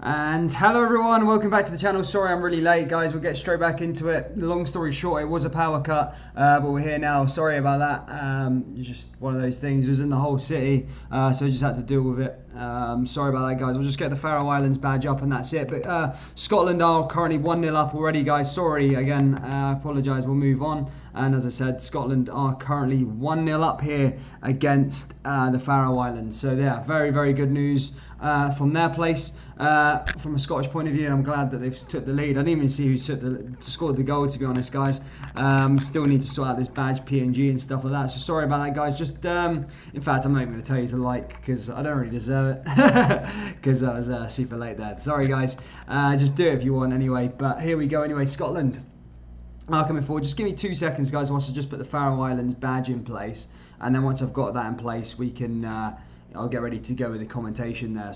And hello everyone, welcome back to the channel. Sorry I'm really late, guys. We'll get straight back into it. Long story short, it was a power cut, but we're here now. Sorry about that. Just one of those things. It was in the whole city, so I just had to deal with it. Sorry about that, guys. We'll just get the Faroe Islands badge up and that's it. But Scotland are currently 1-0 up already, guys. Sorry again, I apologise. We'll move on. And as I said, Scotland are currently 1-0 up here against the Faroe Islands. So yeah, very, very good news from their place. From a Scottish point of view, and I'm glad that they've took the lead. I didn't even see who scored the goal, to be honest, guys. Still need to sort out this badge PNG and stuff like that, so sorry about that, guys. Just in fact, I'm not even going to tell you to like, because I don't really deserve it, because I was super late there. Sorry, guys. Just do it if you want anyway. But here we go anyway. Scotland are coming forward. Just give me 2 seconds, guys, once I just put the Faroe Islands badge in place, and then once I've got that in place, we can I'll get ready to go with the commentation there.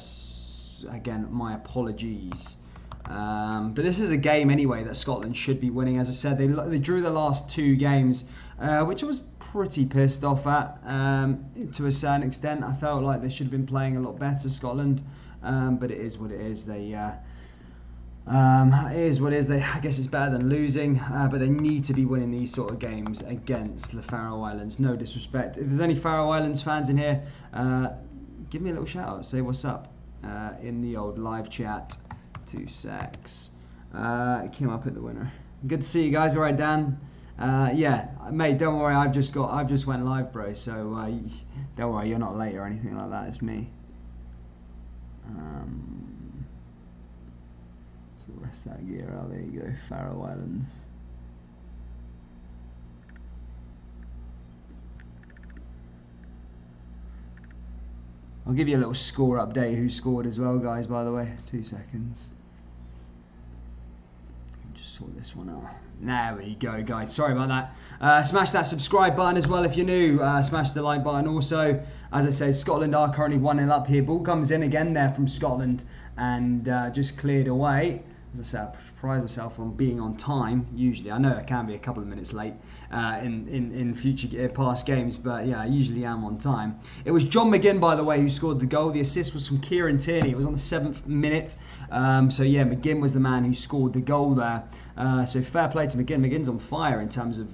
Again, my apologies. But this is a game anyway that Scotland should be winning. As I said, they drew the last 2 games, which I was pretty pissed off at to a certain extent. I felt like they should have been playing a lot better, Scotland. But it is what it is. It is what it is. I guess it's better than losing, but they need to be winning these sort of games against the Faroe Islands. No disrespect. If there's any Faroe Islands fans in here, give me a little shout out. Say what's up. In the old live chat. 2 secs. It came up at the winner. Good to see you guys. All right, Dan. Yeah, mate. Don't worry. I've just went live, bro. So don't worry. You're not late or anything like that. It's me. So the rest of that gear out. There you go. Faroe Islands. I'll give you a little score update, who scored as well, guys, by the way. 2 seconds. Just sort this one out. There we go, guys. Sorry about that. Smash that subscribe button as well if you're new. Smash the like button also. As I said, Scotland are currently 1-0 up here. Ball comes in again there from Scotland and just cleared away. As I said, I pride myself on being on time. Usually, I know I can be a couple of minutes late in future past games, but yeah, I usually am on time. It was John McGinn, by the way, who scored the goal. The assist was from Kieran Tierney. It was on the 7th minute. So yeah, McGinn was the man who scored the goal there. So fair play to McGinn. McGinn's on fire in terms of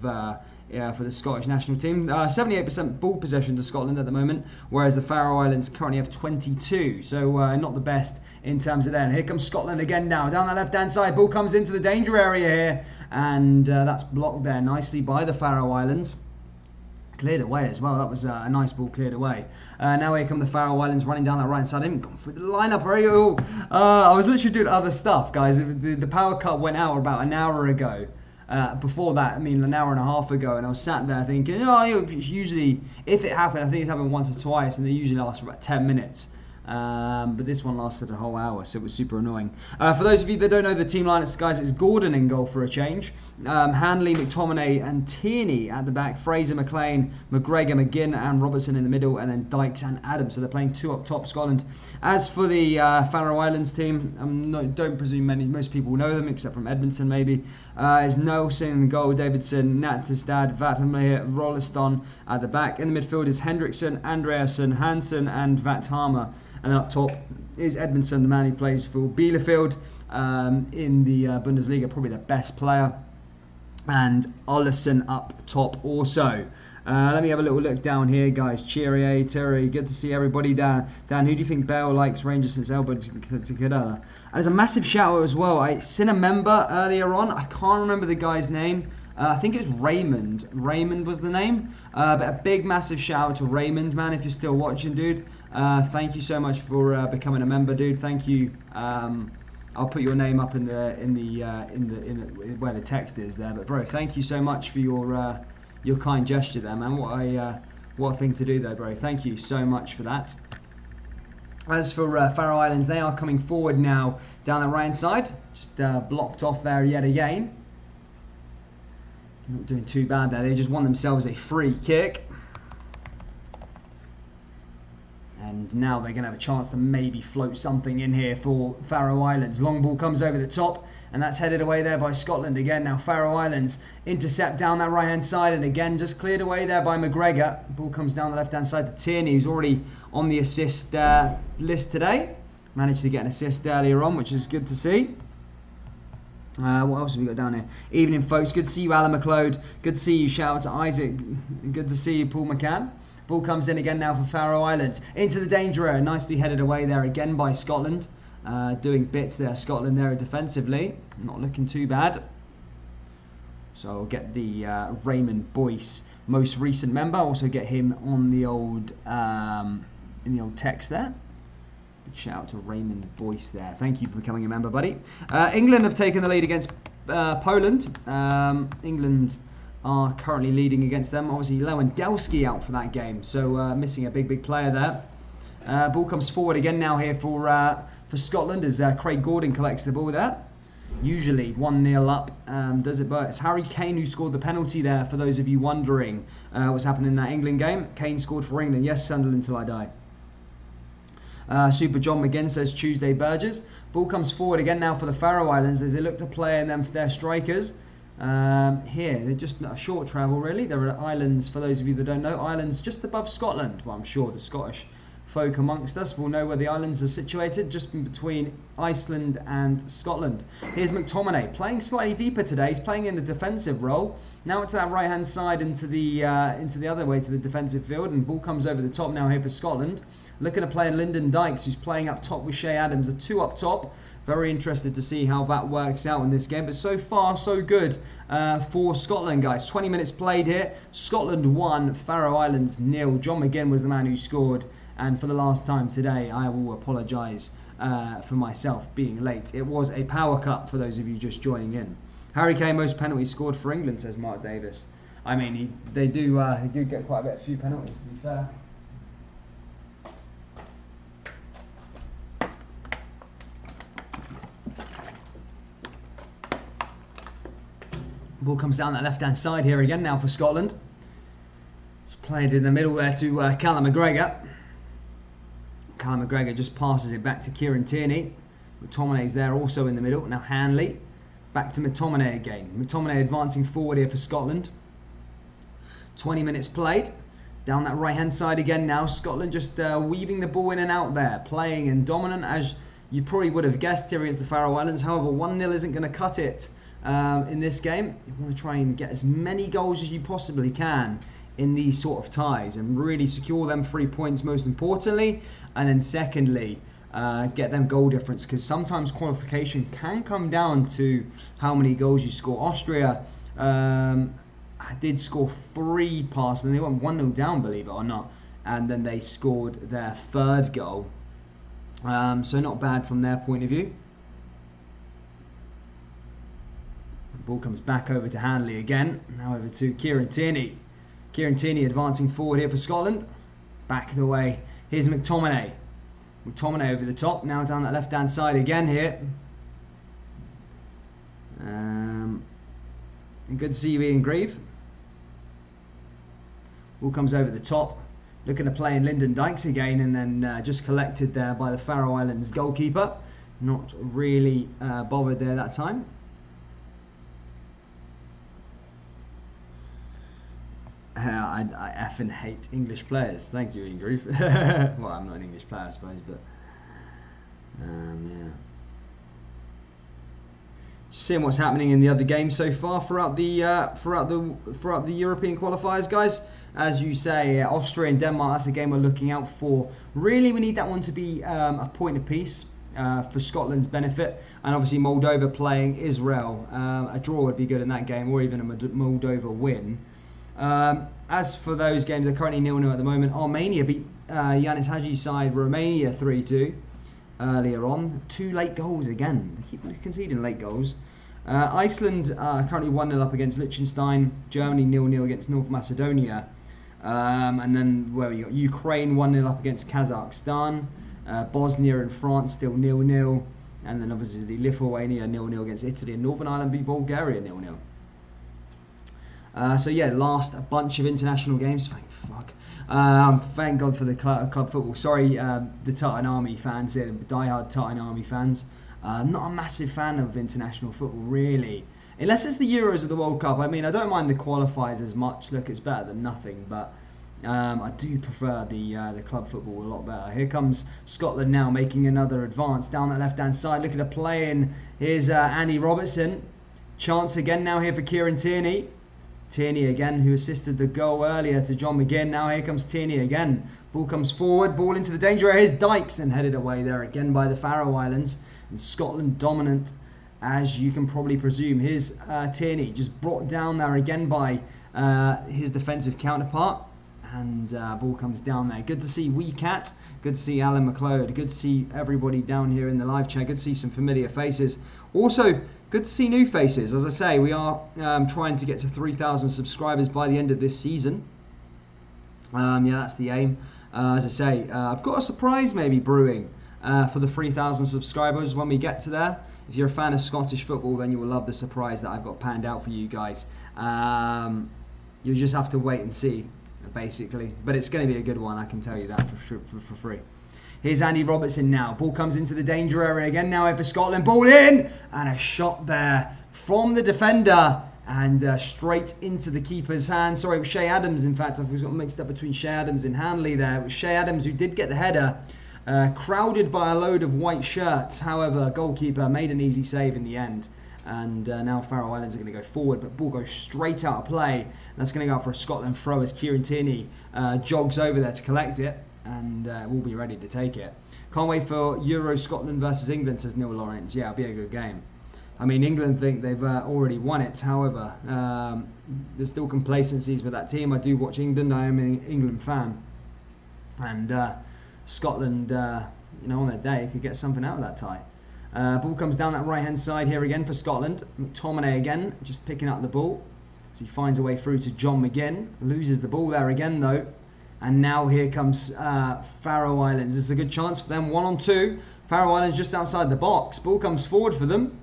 for the Scottish national team. 78% ball possession to Scotland at the moment, whereas the Faroe Islands currently have 22. So not the best in terms of that. And here comes Scotland again now. Down that left-hand side, ball comes into the danger area here. And that's blocked there nicely by the Faroe Islands. Cleared away as well. That was a nice ball cleared away. Now here come the Faroe Islands running down that right side. I haven't gone through the lineup. I was literally doing other stuff, guys. The power cut went out about an hour ago. Before that, I mean an hour and a half ago, and I was sat there thinking, usually, if it happened, I think it's happened once or twice, and they usually last for about 10 minutes. But this one lasted a whole hour, so it was super annoying. For those of you that don't know the team lineups, guys, it's Gordon in goal for a change. Hanley, McTominay and Tierney at the back. Fraser, McLean, McGregor, McGinn and Robertson in the middle, and then Dykes and Adams. So they're playing 2 up top, Scotland. As for the Faroe Islands team, don't presume most people know them, except from Edmondson maybe. Is Nelson in goal, Davidson, Nattestad, Vathamir, Rolliston at the back. In the midfield is Hendrickson, Andreasen, Hansen and Vathammer. And then up top is Edmondson, the man who plays for Bielefeld in the Bundesliga, probably the best player. And Ollison up top also. Let me have a little look down here, guys. Cheerio, Terry. Good to see everybody down. Dan, who do you think Bale likes Rangers since Elba? And there's a massive shout out as well. I seen a member earlier on. I can't remember the guy's name. I think it was Raymond. Raymond was the name. But a big, massive shout out to Raymond, man. If you're still watching, dude. Thank you so much for becoming a member, dude. Thank you. I'll put your name up in the where the text is there. But bro, thank you so much for your kind gesture there, man. What a thing to do though, bro. Thank you so much for that. As for Faroe Islands, they are coming forward now down the right hand side. Just blocked off there yet again. Not doing too bad there. They just won themselves a free kick. And now they're going to have a chance to maybe float something in here for Faroe Islands. Long ball comes over the top, and that's headed away there by Scotland again. Now Faroe Islands intercept down that right-hand side, and again just cleared away there by McGregor. Ball comes down the left-hand side to Tierney, who's already on the assist list today. Managed to get an assist earlier on, which is good to see. What else have we got down here? Evening, folks. Good to see you, Alan McLeod. Good to see you. Shout out to Isaac. Good to see you, Paul McCann. Ball comes in again now for Faroe Islands. Into the danger area. Nicely headed away there again by Scotland. Doing bits there. Scotland there defensively. Not looking too bad. So I'll get the Raymond Boyce, most recent member. Also get him on the old in the old text there. Big shout out to Raymond Boyce there. Thank you for becoming a member, buddy. England have taken the lead against Poland. England are currently leading against them. Obviously, Lewandowski out for that game, so missing a big player there. Ball comes forward again now here for Scotland as Craig Gordon collects the ball there. Usually 1-0 up, does it? But it's Harry Kane who scored the penalty there. For those of you wondering what's happened in that England game, Kane scored for England. Yes, Sunderland till I die. Super John McGinn says Tuesday Burgess. Ball comes forward again now for the Faroe Islands as they look to play in them for their strikers. Here, they're just a short travel really. There are islands, for those of you that don't know, islands just above Scotland. Well, I'm sure the Scottish folk amongst us will know where the islands are situated, just in between Iceland and Scotland. Here's McTominay, playing slightly deeper today. He's playing in the defensive role. Now it's that right-hand side into the other way to the defensive field, and ball comes over the top now here for Scotland. Looking to play Lyndon Dykes, who's playing up top with Shea Adams, a 2 up top. Very interested to see how that works out in this game. But so far, so good for Scotland, guys. 20 minutes played here. Scotland 1, Faroe Islands 0. John McGinn was the man who scored. And for the last time today, I will apologise for myself being late. It was a power cut for those of you just joining in. Harry Kane, most penalties scored for England, says Mark Davis. I mean, they do get quite a few penalties, to be fair. Ball comes down that left-hand side here again now for Scotland. Just played in the middle there to Callum McGregor. Callum McGregor just passes it back to Kieran Tierney. McTominay's there also in the middle. Now Hanley. Back to McTominay again. McTominay advancing forward here for Scotland. 20 minutes played. Down that right-hand side again now. Scotland just weaving the ball in and out there. Playing and dominant, as you probably would have guessed here against the Faroe Islands. However, 1-0 isn't going to cut it. In this game, you want to try and get as many goals as you possibly can in these sort of ties and really secure them 3 points most importantly, and then secondly get them goal difference, because sometimes qualification can come down to how many goals you score. Austria did score 3 passes and they went 1-0 down, believe it or not, and then they scored their 3rd goal, so not bad from their point of view. Ball comes back over to Hanley again. Now over to Kieran Tierney. Kieran Tierney advancing forward here for Scotland. Back the way. Here's McTominay. McTominay over the top. Now down that left-hand side again here. And good to see you, Ian Grieve. Ball comes over the top. Looking to play in Lyndon Dykes again, and then just collected there by the Faroe Islands goalkeeper. Not really bothered there that time. I effing hate English players. Thank you, Ian Grief. Well, I'm not an English player, I suppose, but yeah. Just seeing what's happening in the other games so far throughout the European qualifiers, guys. As you say, Austria and Denmark. That's a game we're looking out for. Really, we need that one to be a point apiece for Scotland's benefit, and obviously Moldova playing Israel. A draw would be good in that game, or even a Moldova win. As for those games, they're currently 0-0 at the moment. Armenia beat Yanis Hagi's side, Romania 3-2 earlier on. 2 late goals again. They keep conceding late goals. Iceland currently 1-0 up against Liechtenstein. Germany 0-0 against North Macedonia. And then where we got Ukraine 1-0 up against Kazakhstan. Bosnia and France still 0-0. And then obviously Lithuania 0-0 against Italy. And Northern Ireland beat Bulgaria 0-0. So yeah, last bunch of international games. Thank God for the club football. Sorry, the Tartan Army fans here, die-hard Tartan Army fans. I'm not a massive fan of international football, really. Unless it's the Euros or the World Cup. I mean, I don't mind the qualifiers as much. Look, it's better than nothing. But I do prefer the club football a lot better. Here comes Scotland now, making another advance down that left-hand side. Look at the play in. Here's Andy Robertson. Chance again now here for Kieran Tierney. Tierney again, who assisted the goal earlier to John McGinn. Now here comes Tierney again. Ball comes forward, ball into the danger area. Here's Dykes and headed away there again by the Faroe Islands. And Scotland dominant, as you can probably presume. Here's Tierney, just brought down there again by his defensive counterpart. And ball comes down there. Good to see WeCat. Good to see Alan McLeod. Good to see everybody down here in the live chat. Good to see some familiar faces. Also, good to see new faces. As I say, we are trying to get to 3,000 subscribers by the end of this season. Yeah, that's the aim. As I say, I've got a surprise maybe brewing for the 3,000 subscribers when we get to there. If you're a fan of Scottish football, then you will love the surprise that I've got panned out for you guys. You'll just have to wait and see, basically. But it's going to be a good one, I can tell you that for free. Here's Andy Robertson now. Ball comes into the danger area again now here for Scotland. Ball in! And a shot there from the defender. And straight into the keeper's hand. Sorry, it was Shea Adams, in fact. I've got mixed up between Shea Adams and Hanley there. It was Shea Adams who did get the header. Crowded by a load of white shirts. However, goalkeeper made an easy save in the end. And now Faroe Islands are going to go forward, but ball goes straight out of play. That's going to go out for a Scotland throw as Kieran Tierney jogs over there to collect it. And we'll be ready to take it. Can't wait for Euro Scotland versus England, says Neil Lawrence. Yeah, it'll be a good game. I mean, England think they've already won it. However, there's still complacencies with that team. I do watch England. I am an England fan. And Scotland, on their day, could get something out of that tie. Ball comes down that right-hand side here again for Scotland. McTominay again, just picking up the ball. As he finds a way through to John McGinn. Loses the ball there again, though. And now here comes Faroe Islands. This is a good chance for them. 1-on-2. Faroe Islands just outside the box. Ball comes forward for them.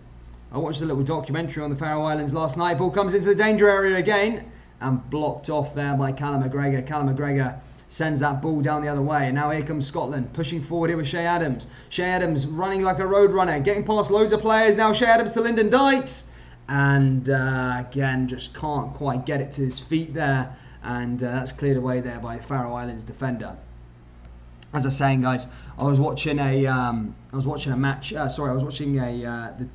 I watched a little documentary on the Faroe Islands last night. Ball comes into the danger area again. And blocked off there by Callum McGregor. Callum McGregor sends that ball down the other way. And now here comes Scotland. Pushing forward here with Shea Adams. Shea Adams running like a road runner. Getting past loads of players. Now Shea Adams to Lyndon Dykes. And again, just can't quite get it to his feet there. And that's cleared away there by the Faroe Islands defender. As I was saying, guys, I was watching a match. I was watching a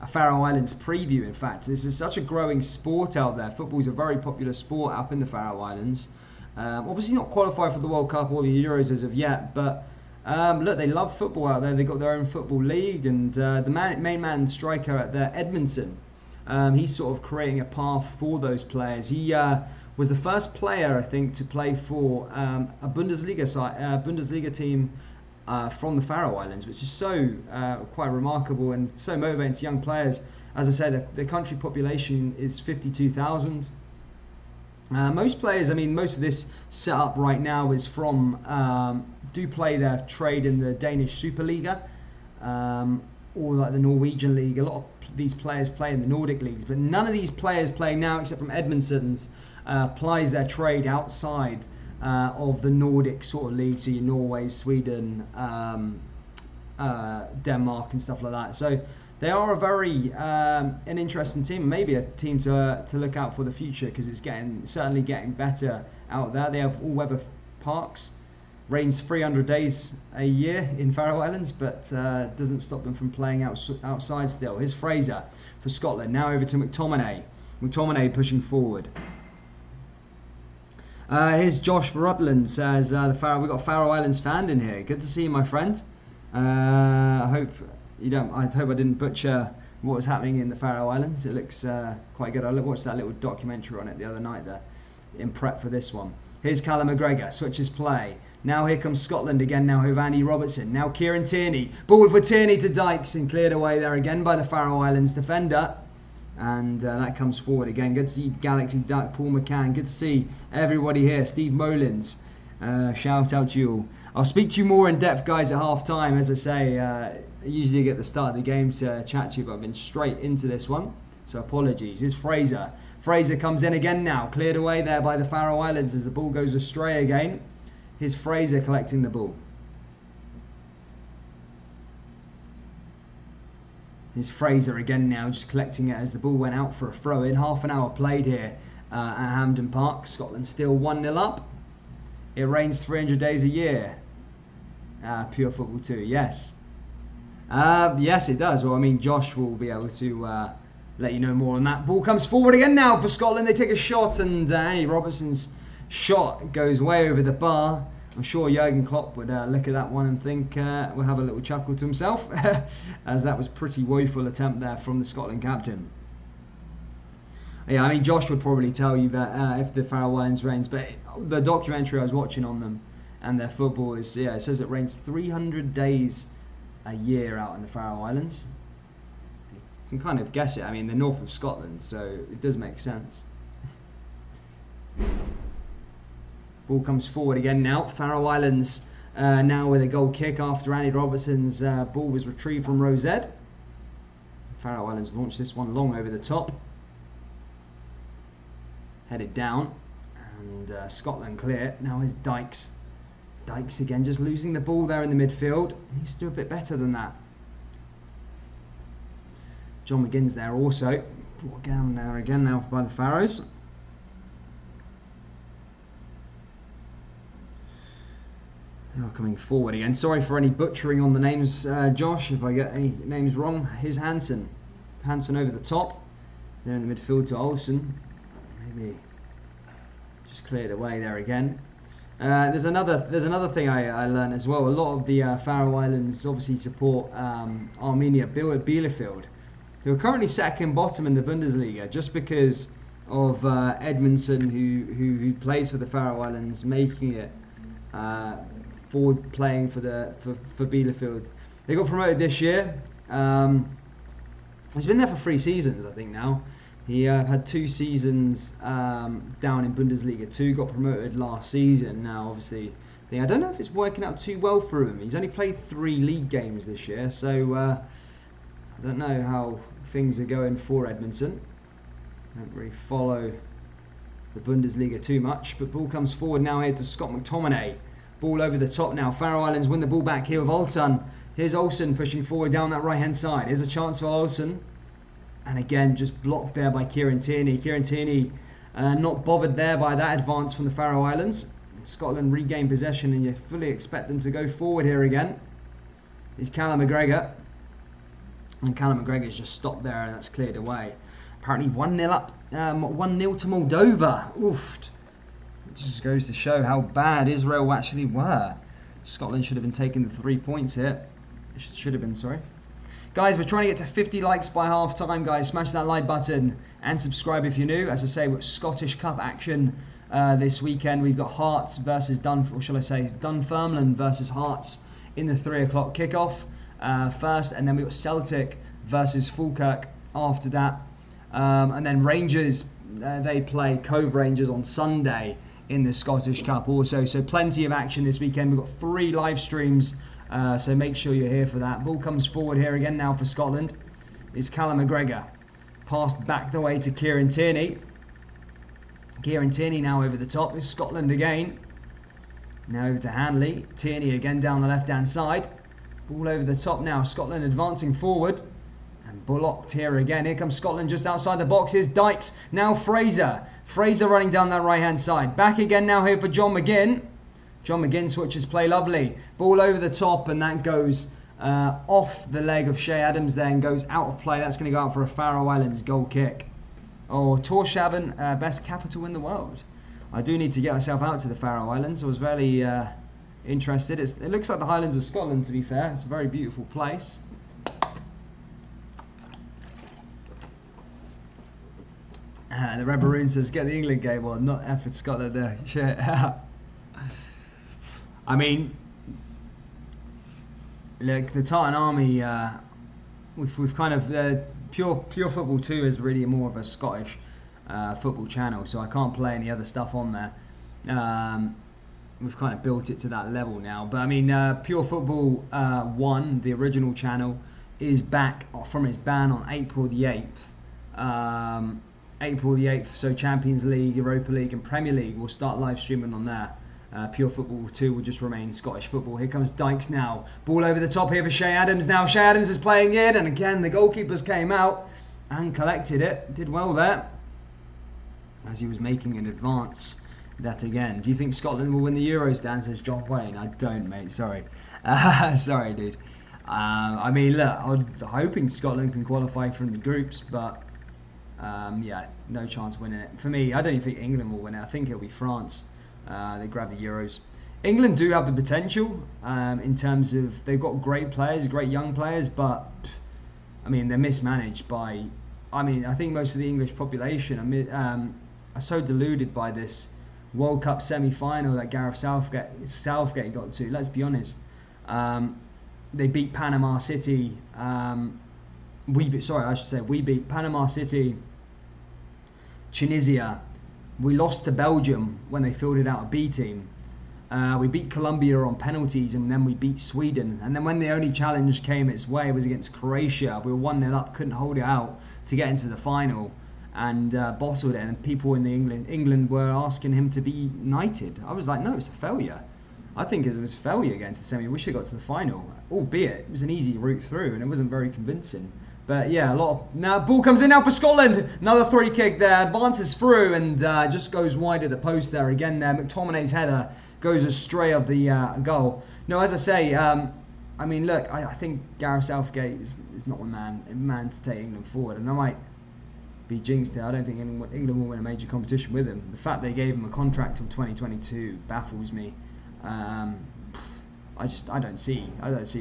Faroe Islands preview. In fact, this is such a growing sport out there. Football is a very popular sport up in the Faroe Islands. Obviously not qualified for the World Cup or the Euros as of yet, but look, they love football out there. They've got their own football league, and the main man striker at there, Edmondson. He's sort of creating a path for those players. He was the first player, I think, to play for a Bundesliga team from the Faroe Islands, which is so quite remarkable and so motivating to young players. As I said, the country population is 52,000. Most players, I mean, most of this setup right now is from do play their trade in the Danish Superliga or like the Norwegian league. A lot of these players play in the Nordic leagues, but none of these players playing now, except from Edmondson's, plies their trade outside of the Nordic sort of league. So your Norway, Sweden, Denmark, and stuff like that. So they are a very an interesting team, maybe a team to look out for the future, because it's certainly getting better out there. They have all-weather parks. Rains 300 days a year in Faroe Islands, but doesn't stop them from playing outside still. Here's Fraser for Scotland. Now over to McTominay. McTominay pushing forward. Here's Josh Rutland, says we've got a Faroe Islands fan in here. Good to see you, my friend. I hope I didn't butcher what was happening in the Faroe Islands. It looks quite good. I watched that little documentary on it the other night there in prep for this one. Here's Callum McGregor, switches play. Now here comes Scotland again, now with Andy Robertson. Now Kieran Tierney. Ball for Tierney to Dykes, and cleared away there again by the Faroe Islands defender. And that comes forward again. Good to see Galaxy Duck, Paul McCann. Good to see everybody here. Steve Molins. Shout out to you all. I'll speak to you more in depth, guys, at half time. As I say, I usually get the start of the game to chat to you, but I've been straight into this one. So apologies. Here's Fraser. Fraser comes in again now. Cleared away there by the Faroe Islands as the ball goes astray again. Here's Fraser collecting the ball. Here's Fraser again now, just collecting it as the ball went out for a throw-in. Half an hour played here. at Hampden Park. Scotland still 1-0 up. It rains 300 days a year. Pure Football 2, yes. Yes, it does. Well, I mean, Josh will be able to let you know more on that. Ball comes forward again now for Scotland. They take a shot, and Andy Robertson's shot goes way over the bar. I'm sure Jurgen Klopp would look at that one and think, we'll have a little chuckle to himself, as that was a pretty woeful attempt there from the Scotland captain. Yeah, I mean, Josh would probably tell you that if the Faroe Islands rains, but the documentary I was watching on them and their football is, yeah, it says it rains 300 days a year out in the Faroe Islands. You can kind of guess it. I mean, they're north of Scotland, so it does make sense. Ball comes forward again now. Faroe Islands now with a goal kick after Andy Robertson's ball was retrieved from Rosette. Faroe Islands launched this one long over the top. Headed down. And Scotland clear. Now is Dykes. Dykes again just losing the ball there in the midfield. He needs to do a bit better than that. John McGinn's there also. Brought down there again now by the Faroes. Now coming forward again. Sorry for any butchering on the names, Josh, if I get any names wrong. Here's Hansen. Hansen over the top. There in the midfield to Olsen. Maybe just cleared away there again. There's another thing I learned as well. A lot of the Faroe Islands obviously support Arminia Bielefeld, who are currently second bottom in the Bundesliga, just because of Edmundson, who plays for the Faroe Islands, making it forward playing for Bielefeld. They got promoted this year. He's been there for 3 seasons, I think now. He had 2 seasons down in Bundesliga 2, got promoted last season. Now, obviously, I don't know if it's working out too well for him. He's only played 3 league games this year, so I don't know how things are going for Edmundson. I don't really follow the Bundesliga too much, but ball comes forward now here to Scott McTominay. Ball over the top now. Faroe Islands win the ball back here with Olsen. Here's Olsen pushing forward down that right-hand side. Here's a chance for Olsen. And again, just blocked there by Kieran Tierney. Kieran Tierney not bothered there by that advance from the Faroe Islands. Scotland regain possession, and you fully expect them to go forward here again. Is Callum McGregor. And Callum McGregor's just stopped there, and that's cleared away. Apparently 1-0 up, 1-0 to Moldova. Oof. It just goes to show how bad Israel actually were. Scotland should have been taking the 3 points here. Should have been, sorry. Guys, we're trying to get to 50 likes by half time, guys. Smash that like button and subscribe if you're new. As I say, we've got Scottish Cup action this weekend. We've got Hearts versus Dunfermline versus Hearts in the 3 o'clock kickoff first, and then we've got Celtic versus Falkirk after that. And then Rangers, they play Cove Rangers on Sunday in the Scottish Cup also. So plenty of action this weekend. We've got 3 live streams. So make sure you're here for that. Ball comes forward here again now for Scotland. Is Callum McGregor. Passed back the way to Kieran Tierney. Kieran Tierney now over the top. Is Scotland again. Now over to Hanley. Tierney again down the left-hand side. Ball over the top now. Scotland advancing forward. And blocked here again. Here comes Scotland just outside the box. Here's Dykes. Now Fraser. Fraser running down that right-hand side. Back again now here for John McGinn. John McGinn switches play lovely. Ball over the top, and that goes off the leg of Shea Adams there and goes out of play. That's going to go out for a Faroe Islands goal kick. Oh, Tórshavn, best capital in the world. I do need to get myself out to the Faroe Islands. I was very interested. It looks like the Highlands of Scotland, to be fair. It's a very beautiful place. The Red Maroon says, get the England game on, not effort Scotland there. Shit. I mean, look, the Tartan Army, we've kind of, Pure Football 2 is really more of a Scottish football channel, so I can't play any other stuff on there. We've kind of built it to that level now. But I mean, Pure Football 1, the original channel, is back from its ban on April the 8th. April the 8th, so Champions League, Europa League and Premier League will start live streaming on there. Pure Football 2 will just remain Scottish football. Here comes Dykes now. Ball over the top here for Shea Adams now. Shea Adams is playing in, and again the goalkeepers came out and collected it. Did well there. as he was making an advance. That again. Do you think Scotland will win the Euros, Dan? Says John Wayne. I don't, mate. Sorry. Sorry, dude. I mean, look, I'm hoping Scotland can qualify from the groups, but yeah, no chance winning it. For me, I don't even think England will win it. I think it'll be France. They grab the Euros. England do have the potential in terms of they've got great players, great young players, but I mean, they're mismanaged by. I mean, I think most of the English population are so deluded by this World Cup semi-final that Gareth Southgate got to. Let's be honest. They beat Panama City. We beat Panama City, Tunisia. We lost to Belgium when they fielded out a B team. We beat Colombia on penalties, and then we beat Sweden. And then when the only challenge came its way was against Croatia, we were 1-0 up, couldn't hold it out to get into the final, and bottled it. And people in England were asking him to be knighted. I was like, no, it's a failure. I think it was a failure against the semi. We should have got to the final, albeit it was an easy route through, and it wasn't very convincing. But yeah, now ball comes in now for Scotland. Another free kick there, advances through, and just goes wide of the post there again. There, McTominay's header goes astray of the goal. No, as I say, I mean, look, I think Gareth Southgate is not a man to take England forward, and I might be jinxed here. I don't think England will win a major competition with him. The fact they gave him a contract till 2022 baffles me. I don't see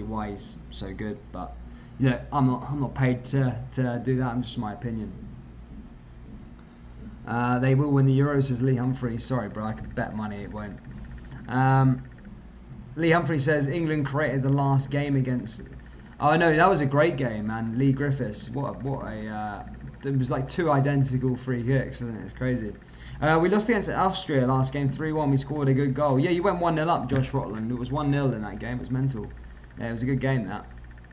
why he's so good, but yeah, I'm not paid to do that. I'm just my opinion. They will win the Euros, says Lee Humphrey. Sorry, bro, I could bet money it won't. Lee Humphrey says England created the last game against. Oh no, that was a great game, man. Lee Griffiths, what a. It was like 2 identical free kicks, wasn't it? It's crazy. We lost against Austria last game 3-1. We scored a good goal. Yeah, you went 1-0 up, Josh Rotland. It was 1-0 in that game. It was mental. Yeah, it was a good game, that.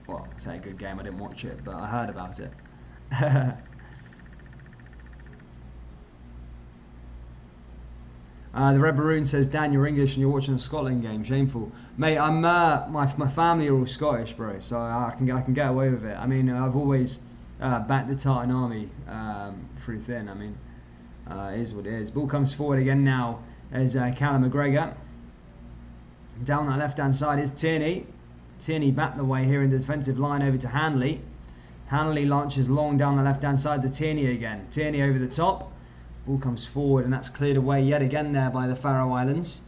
Well, I say a good game. I didn't watch it, but I heard about it. The Red Maroon says, Dan, you're English and you're watching a Scotland game. Shameful. Mate, I'm my family are all Scottish, bro, so I can get away with it. I mean, I've always backed the Tartan Army through thin. I mean, it is what it is. Ball comes forward again now as Callum McGregor. Down that left-hand side is Tierney. Tierney back the way here in the defensive line over to Hanley. Hanley launches long down the left-hand side to Tierney again. Tierney over the top. Ball comes forward and that's cleared away yet again there by the Faroe Islands.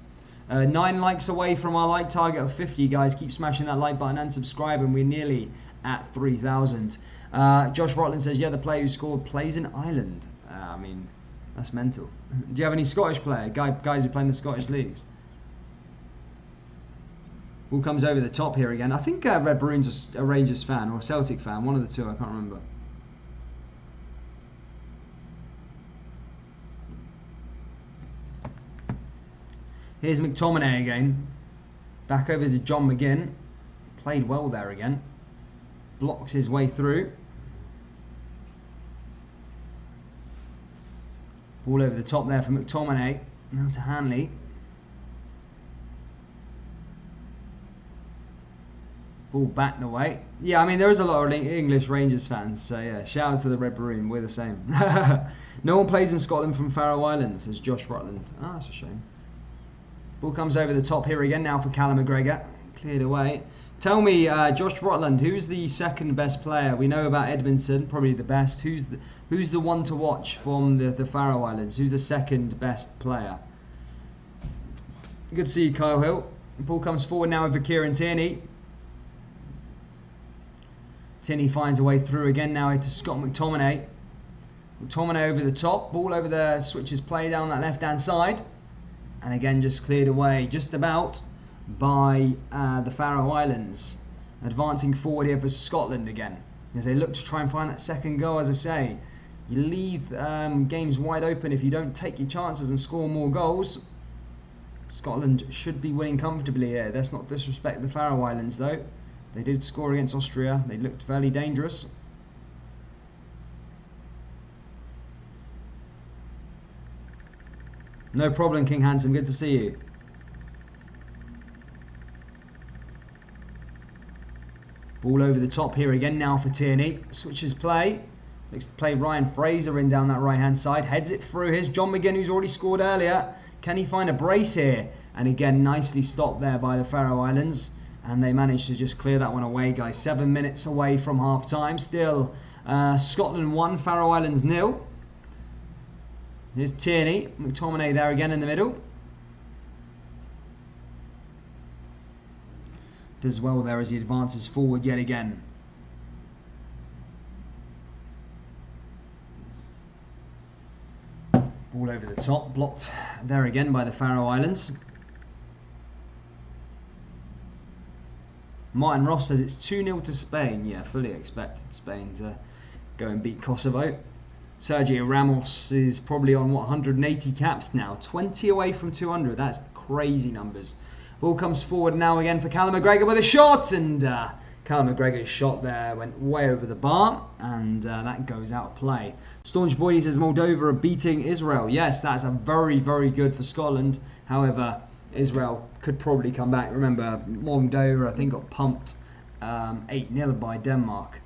9 likes away from our like target of 50, guys. Keep smashing that like button and subscribe, and we're nearly at 3,000. Josh Rotland says, yeah, the player who scored plays in Ireland. I mean, that's mental. Do you have any Scottish player? Guys who play in the Scottish leagues? Ball comes over the top here again. I think Red Maroon's a Rangers fan or a Celtic fan. One of the two, I can't remember. Here's McTominay again. Back over to John McGinn. Played well there again. Blocks his way through. Ball over the top there for McTominay. Now to Hanley. Ball back the way. Yeah, I mean, there is a lot of English Rangers fans, so yeah, shout out to the Red Maroon, we're the same. No one plays in Scotland from Faroe Islands, says Josh Rutland. Ah, that's a shame. Ball comes over the top here again now for Callum McGregor. Cleared away. Tell me, Josh Rutland, who's the second best player? We know about Edmondson, probably the best. Who's the one to watch from the Faroe Islands? Who's the second best player? Good to see you, Kyle Hill. Ball comes forward now with Kieran Tierney. Tierney finds a way through again now to Scott McTominay. McTominay over the top. Ball over the switches play down that left-hand side. And again, just cleared away just about by the Faroe Islands. Advancing forward here for Scotland again, as they look to try and find that second goal. As I say, you leave games wide open if you don't take your chances and score more goals. Scotland should be winning comfortably here. Let's not disrespect the Faroe Islands though. They did score against Austria. They looked fairly dangerous. No problem, King Handsome. Good to see you. Ball over the top here again now for Tierney. Switches play. Looks to play Ryan Fraser in down that right-hand side. Heads it through. Here's John McGinn, who's already scored earlier. Can he find a brace here? And again, nicely stopped there by the Faroe Islands. And they managed to just clear that one away, guys. 7 minutes away from half-time. Still, Scotland 1, Faroe Islands 0. Here's Tierney. McTominay there again in the middle. Does well there as he advances forward yet again. Ball over the top, blocked there again by the Faroe Islands. Martin Ross says it's 2-0 to Spain. Yeah, fully expected Spain to go and beat Kosovo. Sergio Ramos is probably on, what, 180 caps now. 20 away from 200. That's crazy numbers. Ball comes forward now again for Callum McGregor with a shot. And Callum McGregor's shot there went way over the bar. And that goes out of play. Staunch Boydie says Moldova are beating Israel. Yes, that's a very, very good for Scotland. However, Israel could probably come back. Remember, Moldova, I think, got pumped 8-0 by Denmark.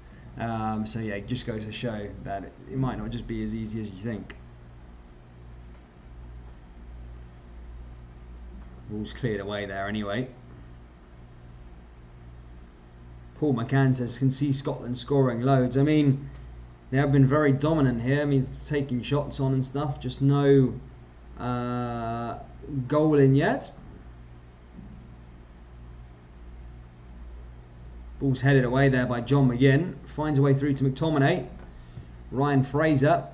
So yeah, it just goes to show that it might not just be as easy as you think. Ball's cleared away there anyway. Paul McCann says, can see Scotland scoring loads. I mean, they have been very dominant here. I mean, taking shots on and stuff. Just no goal in yet. Ball's headed away there by John McGinn. Finds a way through to McTominay. Ryan Fraser.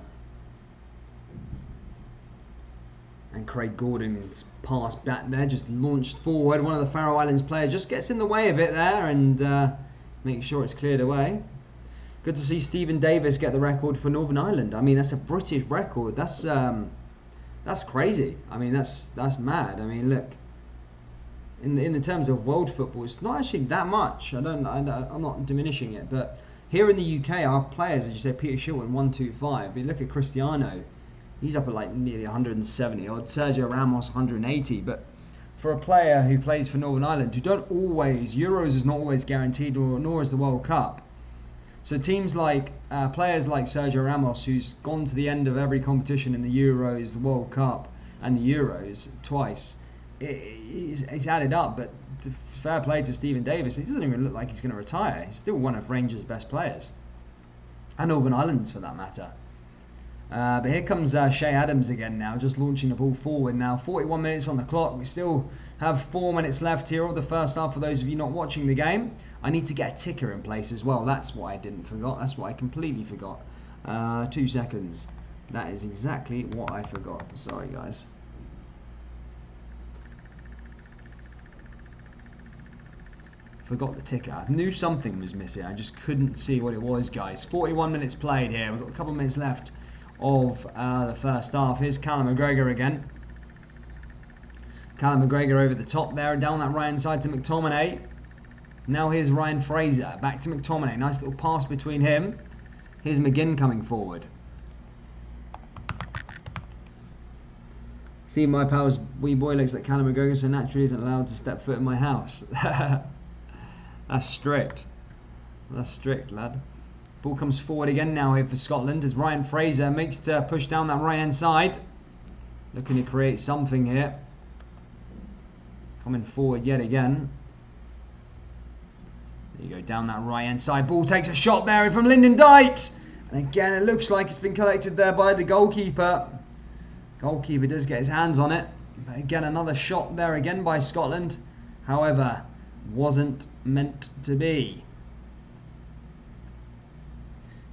And Craig Gordon's pass back there, just launched forward. One of the Faroe Islands players just gets in the way of it there and makes sure it's cleared away. Good to see Stephen Davis get the record for Northern Ireland. I mean, that's a British record. That's crazy. I mean, that's mad. I mean, look. In the terms of world football, it's not actually that much. I'm not diminishing it, but here in the UK, our players, as you say, Peter Shilton 125. You look at Cristiano, he's up at like nearly 170 odd. Sergio Ramos 180. But for a player who plays for Northern Ireland, who don't always, Euros is not always guaranteed, nor is the World Cup. So teams like players like Sergio Ramos, who's gone to the end of every competition in the Euros, the World Cup, and the Euros twice. It's added up, but fair play to Stephen Davis. He doesn't even look like he's going to retire. He's still one of Rangers' best players, and Northern Ireland's for that matter. But here comes Shea Adams again now, just launching the ball forward now. 41 minutes on the clock. We still have 4 minutes left here of the first half. For those of you not watching the game, I need to get a ticker in place as well. That's what I didn't forget. That's what I completely forgot. 2 seconds. That is exactly what I forgot. Sorry, guys. Forgot the ticker. I knew something was missing. I just couldn't see what it was, guys. 41 minutes played here. We've got a couple of minutes left of the first half. Here's Callum McGregor again. Callum McGregor over the top there, down that right hand side to McTominay. Now here's Ryan Fraser. Back to McTominay. Nice little pass between him. Here's McGinn coming forward. See, my pal's wee boy looks like Callum McGregor, so naturally isn't allowed to step foot in my house. That's strict. That's strict, lad. Ball comes forward again now here for Scotland as Ryan Fraser makes to push down that right hand side. Looking to create something here. Coming forward yet again. There you go, down that right hand side. Ball takes a shot there from Lyndon Dykes. And again, it looks like it's been collected there by the goalkeeper. Goalkeeper does get his hands on it. But again, another shot there again by Scotland. However, wasn't meant to be.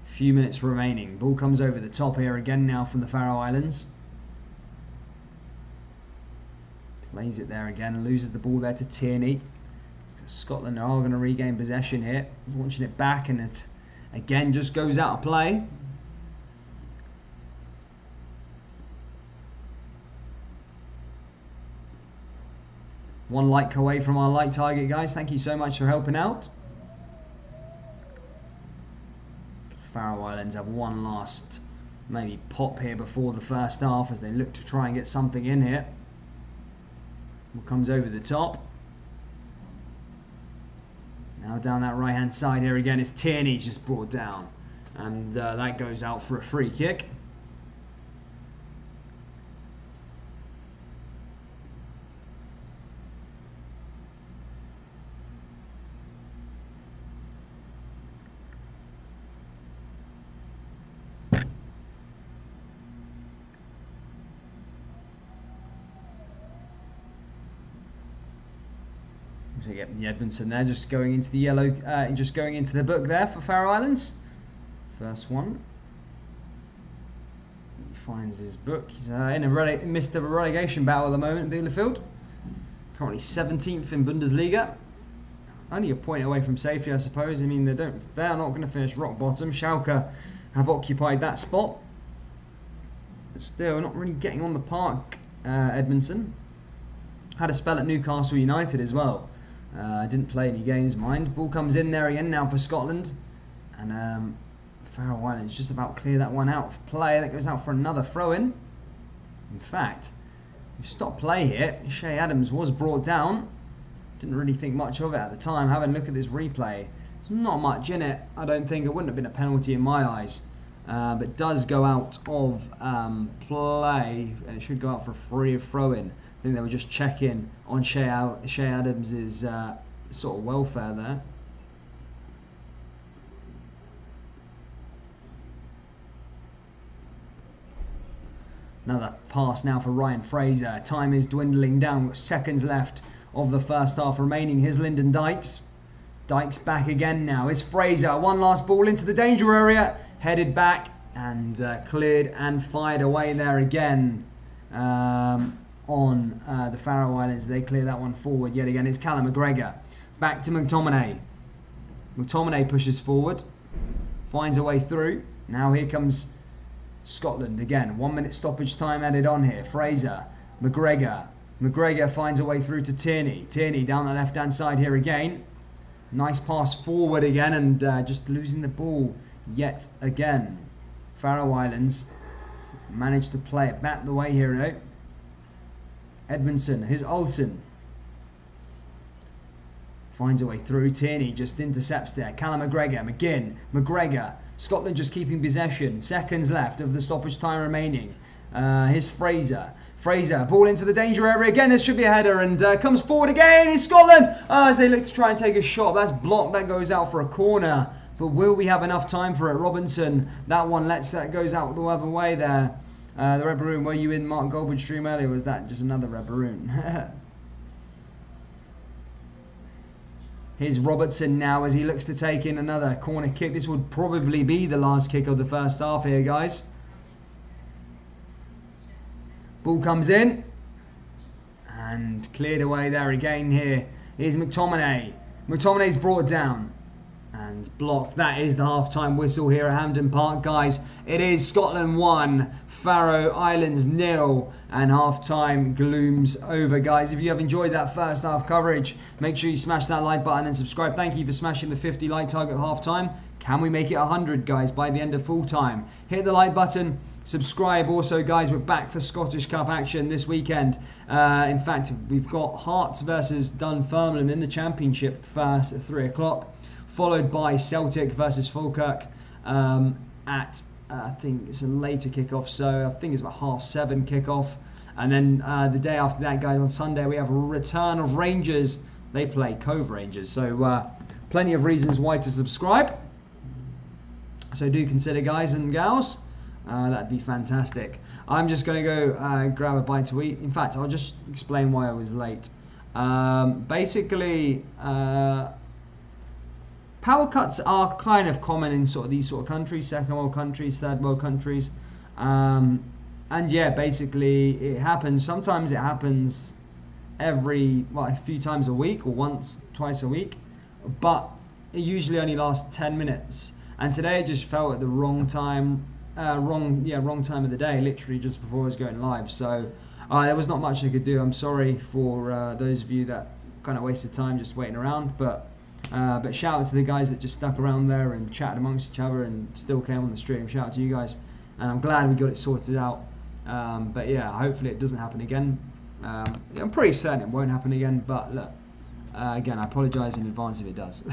Few minutes remaining. Ball comes over the top here again now from the Faroe Islands. Plays it there again. Loses the ball there to Tierney. Scotland are going to regain possession here. Launching it back and it again just goes out of play. One like away from our like target, guys. Thank you so much for helping out. Faroe Islands have one last maybe pop here before the first half as they look to try and get something in here. What comes over the top. Now down that right hand side here again is Tierney just brought down. And that goes out for a free kick. So you get Edmondson there, just going into the yellow, just going into the book there for Faroe Islands. First one. He finds his book. He's in a midst of a relegation battle at the moment in Bielefeld. Currently 17th in Bundesliga. Only a point away from safety, I suppose. I mean, they're not going to finish rock bottom. Schalke have occupied that spot. Still not really getting on the park. Edmondson had a spell at Newcastle United as well. Didn't play any games, mind. Ball comes in there again now for Scotland. And Faroe Islands just about clear that one out for play. That goes out for another throw-in. In fact, we stopped play here. Shea Adams was brought down. Didn't really think much of it at the time. Having a look at this replay, there's not much in it. I don't think it wouldn't have been a penalty in my eyes. But does go out of play. And it should go out for a free throw-in. I think they were just checking on Shea Adams' sort of welfare there. Another pass now for Ryan Fraser. Time is dwindling down. Got seconds left of the first half remaining. Here's Lyndon Dykes. Dykes back again now. It's Fraser. One last ball into the danger area. Headed back and cleared and fired away there again. On the Faroe Islands, they clear that one forward yet again. It's Callum McGregor. Back to McTominay. McTominay pushes forward. Finds a way through. Now here comes Scotland again. 1 minute stoppage time added on here. Fraser. McGregor. McGregor finds a way through to Tierney. Tierney down the left hand side here again. Nice pass forward again and just losing the ball yet again. Faroe Islands managed to play it back the way here though. Edmondson, here's Olsen. Finds a way through. Tierney just intercepts there. Callum McGregor, McGinn, McGregor. Scotland just keeping possession. Seconds left of the stoppage time remaining. Here's Fraser. Fraser, ball into the danger area again. This should be a header and comes forward again. It's Scotland as they look to try and take a shot. That's blocked. That goes out for a corner. But will we have enough time for it? Robinson, that one goes out the other way there. The Red Baroon, were you in Mark Goldwood's stream earlier? Was that just another Red Baroon? Here's Robertson now as he looks to take in another corner kick. This would probably be the last kick of the first half here, guys. Ball comes in. And cleared away there again here. Here's McTominay. McTominay's brought down. And blocked. That is the half-time whistle here at Hampden Park, guys. It is Scotland 1, Faroe Islands 0, and half-time glooms over, guys. If you have enjoyed that first half coverage, make sure you smash that like button and subscribe. Thank you for smashing the 50 like target at half-time. Can we make it 100, guys, by the end of full-time? Hit the like button. Subscribe also, guys. We're back for Scottish Cup action this weekend. In fact, we've got Hearts versus Dunfermline in the Championship first at 3 o'clock. Followed by Celtic versus Falkirk at, I think it's a later kickoff, so I think it's about 7:30 kickoff. And then the day after that, guys, on Sunday, we have a return of Rangers. They play Cove Rangers, so plenty of reasons why to subscribe. So do consider, guys and gals. That'd be fantastic. I'm just going to go grab a bite to eat. In fact, I'll just explain why I was late. Basically... power cuts are kind of common in sort of these sort of countries, second world countries, third world countries, and yeah, basically it happens. Sometimes it happens a few times a week or once, twice a week, but it usually only lasts 10 minutes. And today it just fell at the wrong time, wrong time of the day, literally just before I was going live. So there was not much I could do. I'm sorry for those of you that kind of wasted time just waiting around, but shout out to the guys that just stuck around there and chatted amongst each other and still came on the stream. Shout out to you guys, and I'm glad we got it sorted out. But yeah, hopefully it doesn't happen again. I'm pretty certain it won't happen again, but look, again, I apologise in advance if it does.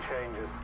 Changes.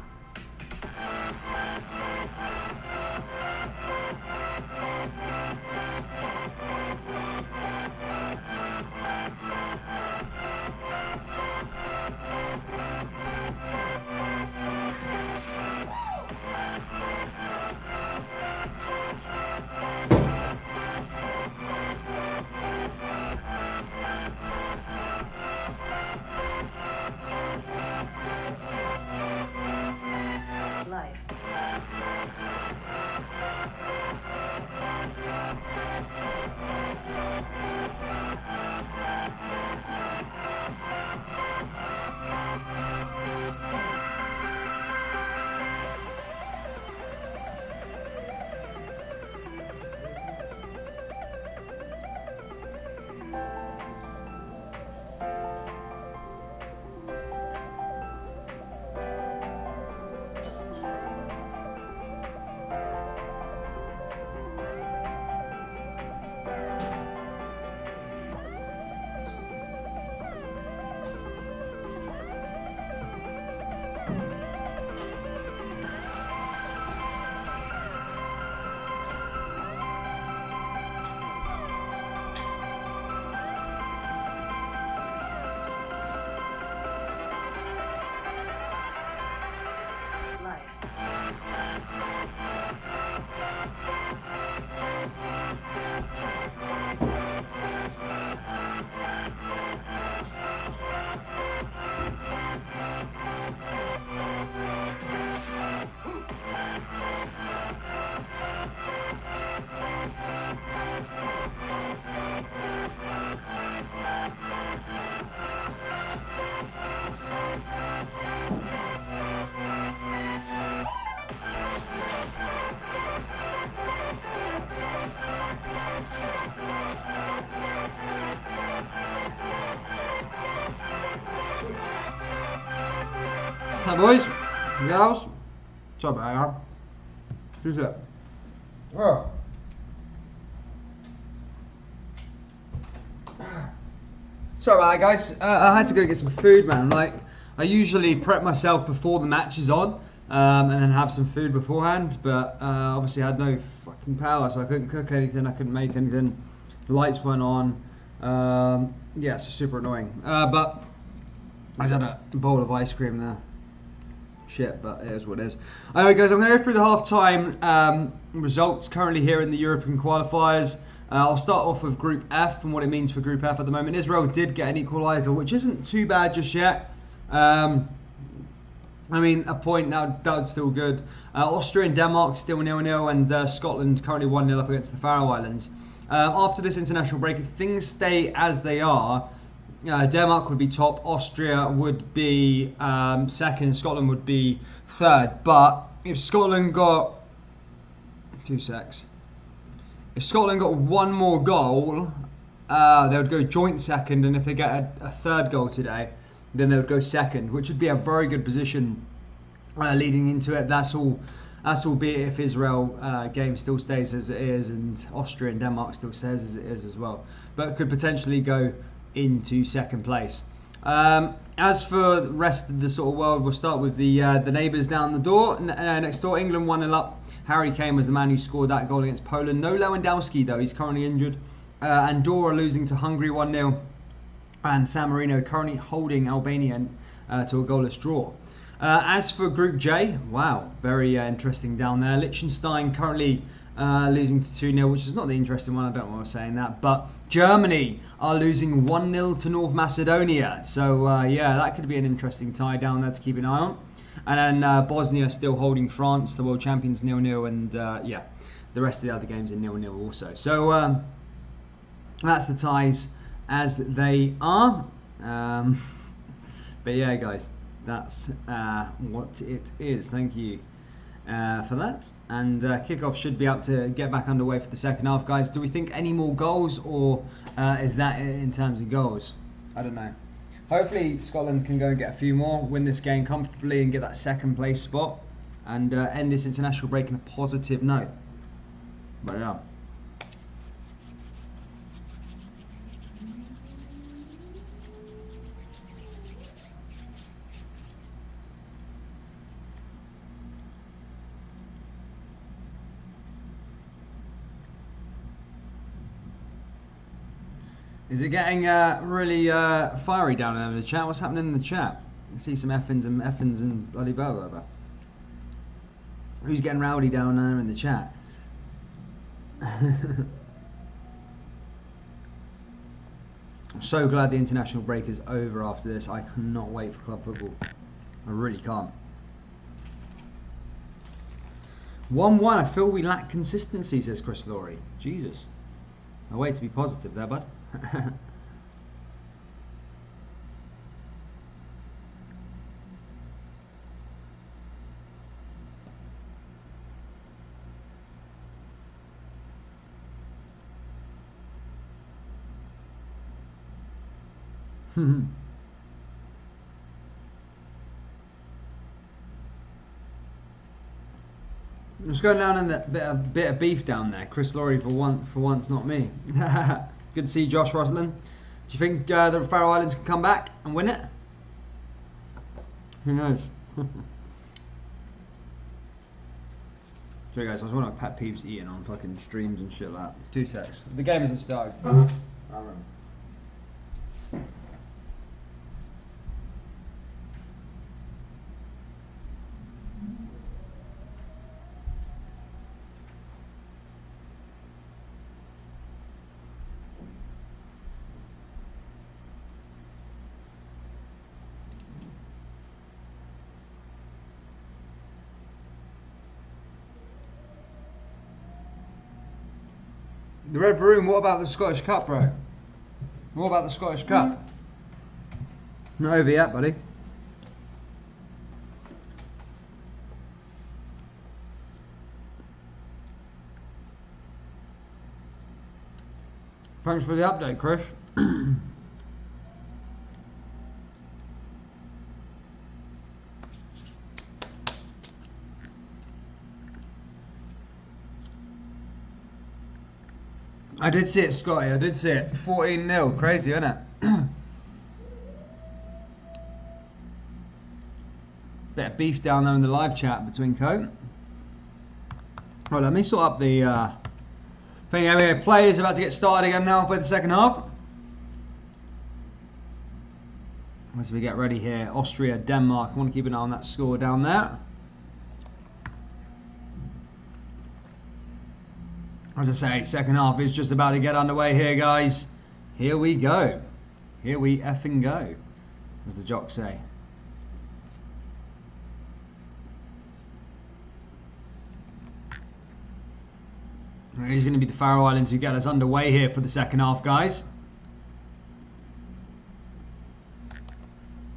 Hi boys, girls. Sorry about that. Who's that? Oh. Sorry about that, guys. I had to go get some food, man. Like, I usually prep myself before the match is on, and then have some food beforehand. But obviously, I had no fucking power, so I couldn't cook anything. I couldn't make anything. The lights weren't on. Yeah, so super annoying. But I just had a bowl of ice cream there. shit, but it is what it is. Anyway, guys, I'm going to go through the half-time results currently here in the European qualifiers. I'll start off with Group F and what it means for Group F at the moment. Israel did get an equaliser, which isn't too bad just yet. I mean, a point, that's still good. Austria and Denmark still 0-0, and Scotland currently 1-0 up against the Faroe Islands. After this international break, if things stay as they are, Denmark would be top, Austria would be second, Scotland would be third. But if Scotland got... 2 secs. If Scotland got one more goal, they would go joint second, and if they get a third goal today, then they would go second, which would be a very good position leading into it. That's all be it if Israel game still stays as it is, and Austria and Denmark still stays as it is as well. But it could potentially go into second place. As for the rest of the sort of world, we'll start with the neighbours down the door. Next door, England 1-0 up. Harry Kane was the man who scored that goal against Poland. No Lewandowski though, he's currently injured. Andorra losing to Hungary 1-0. And San Marino currently holding Albania to a goalless draw. As for Group J, wow, very interesting down there. Liechtenstein currently losing to 2-0, which is not the interesting one, I don't know why I was saying that. But Germany are losing 1-0 to North Macedonia. So, yeah, that could be an interesting tie down there to keep an eye on. And then Bosnia still holding France, the world champions, 0-0. And, yeah, the rest of the other games are 0-0 also. So, that's the ties as they are. But, yeah, guys, that's what it is. Thank you for that. And kickoff should be up to get back underway for the second half, guys. Do we think any more goals, or is that it in terms of goals? I don't know. Hopefully Scotland can go and get a few more, win this game comfortably and get that second place spot, and end this international break in a positive note. But yeah. Is it getting really fiery down there in the chat? What's happening in the chat? I see some effins and bloody blah blah blah. Who's getting rowdy down there in the chat? I'm so glad the international break is over after this. I cannot wait for club football. I really can't. 1-1. I feel we lack consistency, says Chris Laurie. Jesus. A way to be positive there, bud. Just going down in the bit of beef down there. Chris Laurie for once, not me. Good to see Josh Rosland. Do you think the Faroe Islands can come back and win it? Who knows? Sorry guys, I was one of my pet peeves eating on fucking streams and shit like that. 2 secs. The game hasn't started. I remember. The Red Baroon, what about the Scottish Cup, bro? What about the Scottish Cup? Not over yet, buddy. Thanks for the update, Chris. I did see it, Scotty. I did see it. 14-0. Crazy, isn't it? Bit of beef down there in the live chat between Co. Right, let me sort up the thing. Anyway, players about to get started again now for the second half. As we get ready here, Austria, Denmark. I want to keep an eye on that score down there. As I say, second half is just about to get underway here, guys. Here we go. Here we effing go, as the jocks say. It is going to be the Faroe Islands who get us underway here for the second half, guys.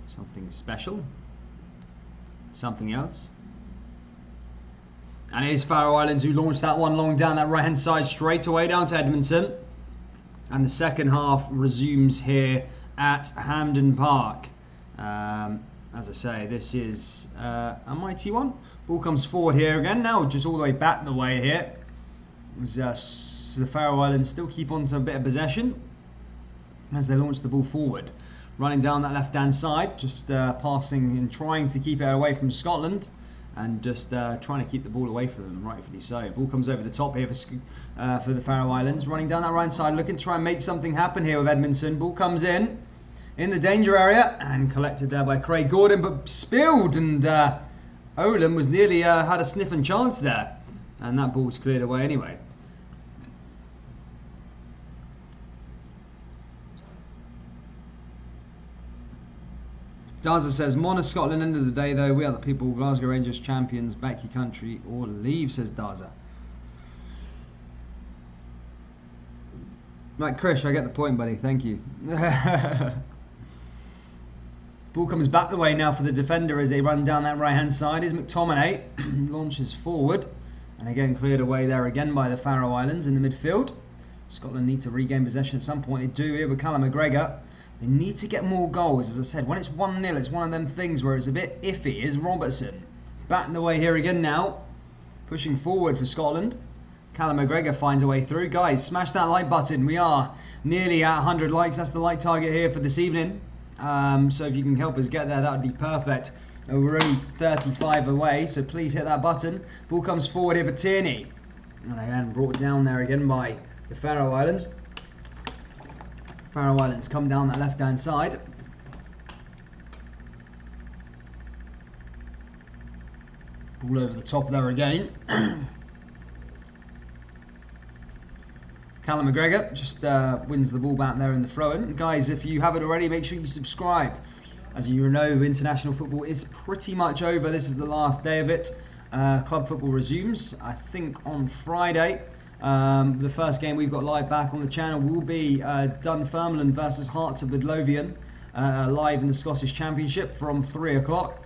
Something special. Something else. And it is Faroe Islands who launched that one long down that right-hand side straight away down to Edmonton. And the second half resumes here at Hampden Park. As I say, this is a mighty one. Ball comes forward here again. Now just all the way back the way here. As the Faroe Islands still keep on to a bit of possession as they launch the ball forward. Running down that left-hand side, just passing and trying to keep it away from Scotland. And just trying to keep the ball away from them, rightfully so. Ball comes over the top here for the Faroe Islands. Running down that right side, looking to try and make something happen here with Edmondson. Ball comes in the danger area and collected there by Craig Gordon, but spilled, and Olin was nearly had a sniff and chance there. And that ball was cleared away anyway. Daza says, Mona Scotland, end of the day though, we are the people, Glasgow Rangers champions, back your country or leave, says Daza. Right, Krish, I get the point, buddy, thank you. Ball comes back the way now for the defender as they run down that right hand side. Is McTominay, launches forward, and again cleared away there again by the Faroe Islands in the midfield. Scotland need to regain possession at some point. They do here with Callum McGregor. They need to get more goals, as I said. When it's 1-0, it's one of them things where it's a bit iffy. Is Robertson batting the way here again now, pushing forward for Scotland. Callum McGregor finds a way through. Guys, smash that like button. We are nearly at 100 likes. That's the like target here for this evening. So if you can help us get there, that would be perfect. We're only 35 away, so please hit that button. Ball comes forward here for Tierney. And again, brought down there again by the Faroe Islands. Faroe Islands come down that left-hand side. Ball over the top there again. Callum McGregor just wins the ball back there in the throw-in. Guys, if you haven't already, make sure you subscribe. As you know, international football is pretty much over. This is the last day of it. Club football resumes, I think, on Friday. The first game we've got live back on the channel will be Dunfermline versus Hearts of Midlothian, live in the Scottish Championship from 3 o'clock,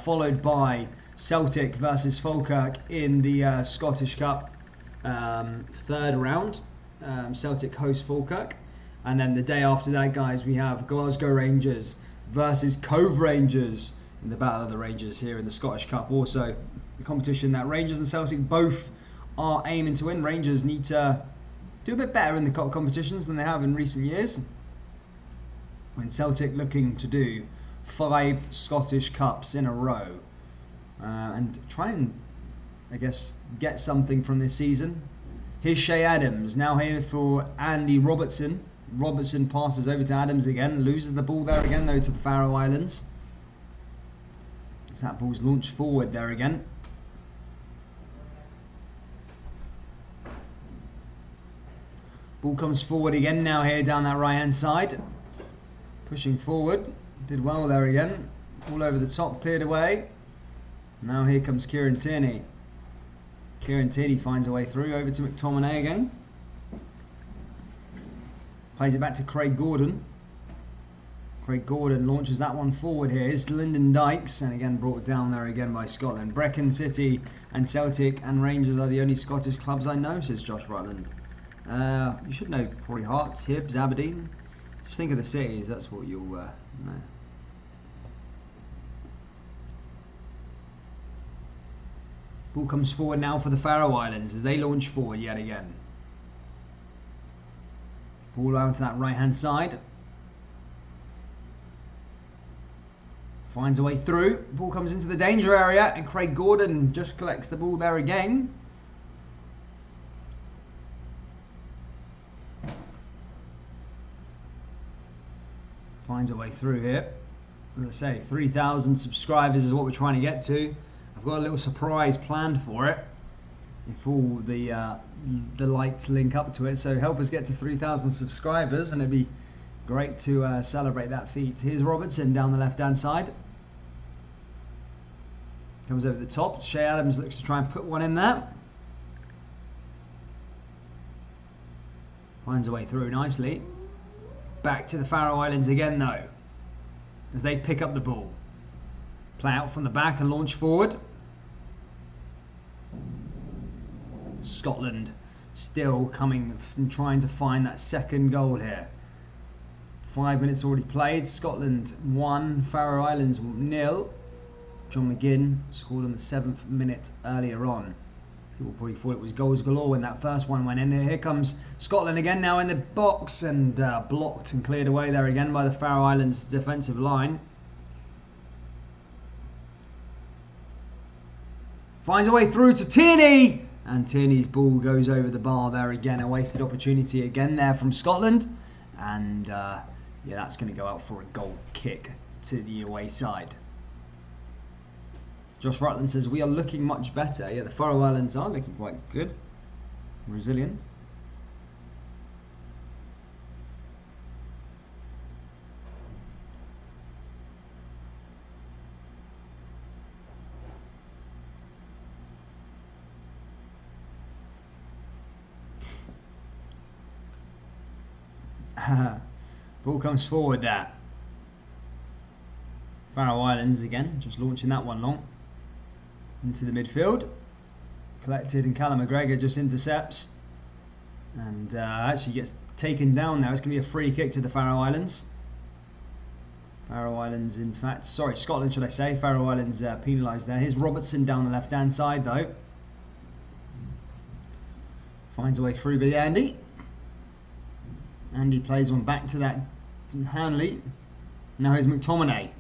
followed by Celtic versus Falkirk in the Scottish Cup third round. Celtic host Falkirk, and then the day after that, guys, we have Glasgow Rangers versus Cove Rangers in the Battle of the Rangers here in the Scottish Cup. Also, the competition that Rangers and Celtic both are aiming to win. Rangers need to do a bit better in the cup competitions than they have in recent years. And Celtic looking to do 5 Scottish Cups in a row. And try and, I guess, get something from this season. Here's Shay Adams, now here for Andy Robertson. Robertson passes over to Adams again, loses the ball there again though to the Faroe Islands. As that ball's launched forward there again. Ball comes forward again now here down that right hand side. Pushing forward, did well there again. All over the top, cleared away. Now here comes Kieran Tierney. Kieran Tierney finds a way through, over to McTominay again. Plays it back to Craig Gordon. Craig Gordon launches that one forward here. It's Lyndon Dykes, and again brought down there again by Scotland. Brecon City and Celtic and Rangers are the only Scottish clubs I know, says Josh Rutland. You should know probably Hearts, Hibs, Aberdeen. Just think of the cities, that's what you'll know. Ball comes forward now for the Faroe Islands as they launch forward yet again. Ball out to that right hand side. Finds a way through. Ball comes into the danger area and Craig Gordon just collects the ball there again. Finds a way through here. as I say, 3,000 subscribers is what we're trying to get to. I've got a little surprise planned for it, if all the lights link up to it. So help us get to 3,000 subscribers, and it'd be great to celebrate that feat. Here's Robertson down the left-hand side. Comes over the top. Shea Adams looks to try and put one in there. Finds a way through nicely. Back to the Faroe Islands again, though, as they pick up the ball. Play out from the back and launch forward. Scotland still coming and trying to find that second goal here. 5 minutes already played. Scotland 1, Faroe Islands 0. John McGinn scored on the 7th minute earlier on. People probably thought it was goals galore when that first one went in. Here comes Scotland again, now in the box, and blocked and cleared away there again by the Faroe Islands defensive line. Finds a way through to Tierney, and Tierney's ball goes over the bar there again. A wasted opportunity again there from Scotland, and yeah, that's going to go out for a goal kick to the away side. Josh Rutland says, we are looking much better. Yeah, the Faroe Islands are looking quite good. Resilient. Ball comes forward there. Faroe Islands again, just launching that one long. Into the midfield. Collected, and Callum McGregor just intercepts. And actually gets taken down now. It's going to be a free kick to the Faroe Islands. Faroe Islands, in fact, sorry, Scotland should I say. Faroe Islands penalised there. Here's Robertson down the left-hand side though. Finds a way through with Andy. Andy plays one back to that Hanley. Now here's McTominay.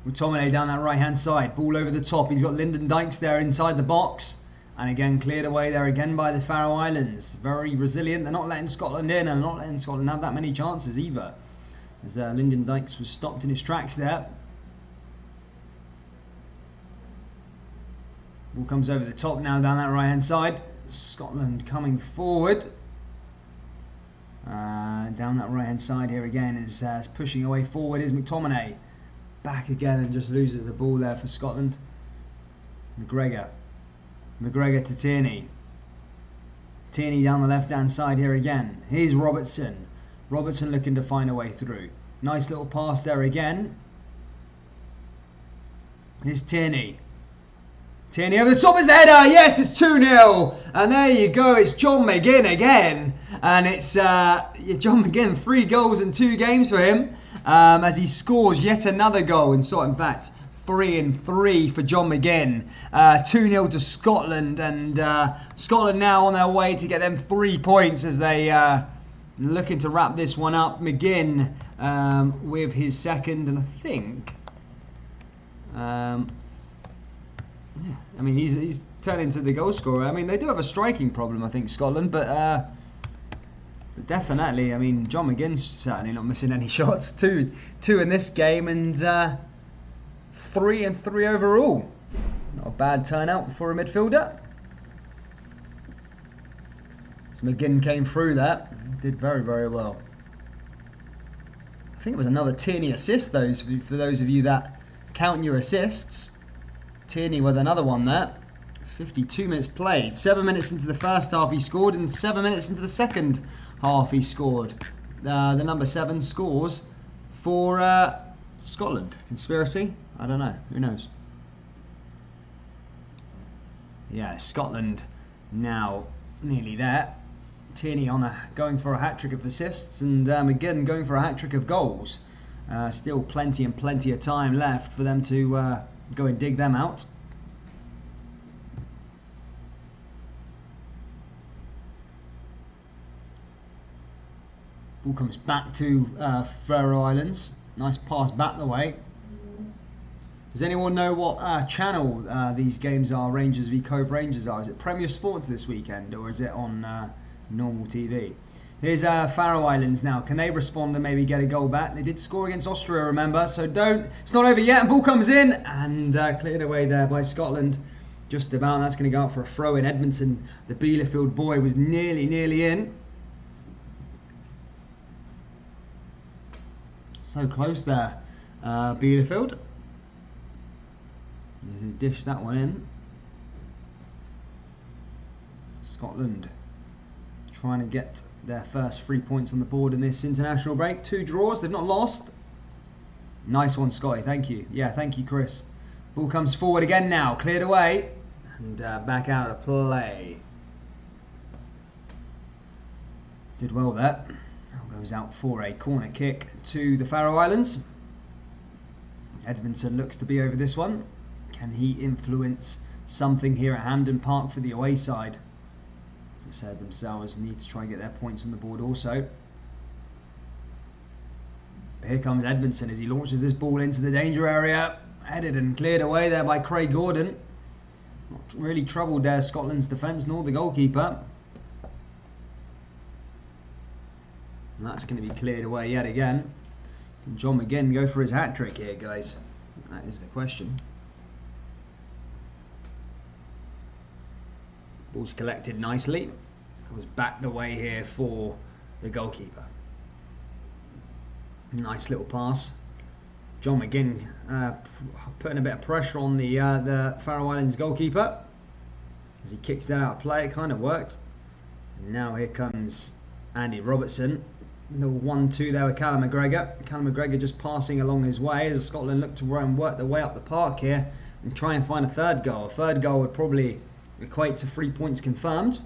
McTominay down that right-hand side. Ball over the top. He's got Lyndon Dykes there inside the box. And again, cleared away there again by the Faroe Islands. Very resilient. They're not letting Scotland in, and not letting Scotland have that many chances either. As Lyndon Dykes was stopped in his tracks there. Ball comes over the top now down that right-hand side. Scotland coming forward. Down that right-hand side here again is pushing away forward is McTominay. Back again and just loses the ball there for Scotland. McGregor to Tierney. Tierney down the left-hand side here again. Here's Robertson. Robertson looking to find a way through. Nice little pass there again. Here's Tierney. Tierney over the top is the header. Yes, it's 2-0. And there you go. It's John McGinn again. And it's John McGinn, 3 goals in 2 games for him. As he scores yet another goal. And so, in fact, 3 and 3 for John McGinn. 2-0 to Scotland. And Scotland now on their way to get them 3 points as they looking to wrap this one up. McGinn with his second, and I think... yeah, I mean, he's turned into the goal scorer. I mean, they do have a striking problem, I think, Scotland, but definitely, I mean, John McGinn's certainly not missing any shots. Two in this game, and 3 and 3 overall. Not a bad turnout for a midfielder. So McGinn came through that, did very, very well. I think it was another Tierney assist, for those of you that count your assists. Tierney with another one there. 52 minutes played. 7 minutes into the first half he scored, and 7 minutes into the second half he scored. The number 7 scores for Scotland. Conspiracy? I don't know. Who knows? Yeah, Scotland now nearly there. Tierney going for a hat-trick of assists, and McGinn going for a hat-trick of goals. Still plenty of time left for them to go and dig them out. Ball comes back to Faroe Islands. Nice pass back the way. Does anyone know what channel these games are? Rangers v Cove Rangers are. Is it Premier Sports this weekend, or is it on normal TV. Here's Faroe Islands now. Can they respond and maybe get a goal back? They did score against Austria, remember, so it's not over yet. And ball comes in and cleared away there by Scotland. Just about. That's going to go out for a throw in. Edmondson, the Bielefeld boy, was nearly in. So close there, Bielefeld. He dished that one in. Scotland trying to get their first 3 points on the board in this international break. 2 draws, they've not lost. Nice one, Scotty, thank you. Yeah, thank you, Chris. Ball comes forward again now, cleared away. And back out of play. Did well there. Goes out for a corner kick to the Faroe Islands. Edmondson looks to be over this one. Can he influence something here at Hampden Park for the away side? As I said, themselves need to try and get their points on the board also. But here comes Edmondson as he launches this ball into the danger area. Headed and cleared away there by Craig Gordon. Not really troubled there Scotland's defence nor the goalkeeper. And that's going to be cleared away yet again. Can John McGinn go for his hat-trick here, guys? That is the question. Ball's collected nicely. Goes back the way here for the goalkeeper. Nice little pass. John McGinn putting a bit of pressure on the Faroe Islands goalkeeper. As he kicks that out of play, it kind of worked. And now here comes Andy Robertson. The 1-2 there with Callum McGregor. Callum McGregor just passing along his way as Scotland look to try and work their way up the park here and try and find a third goal. A third goal would probably equate to 3 points confirmed.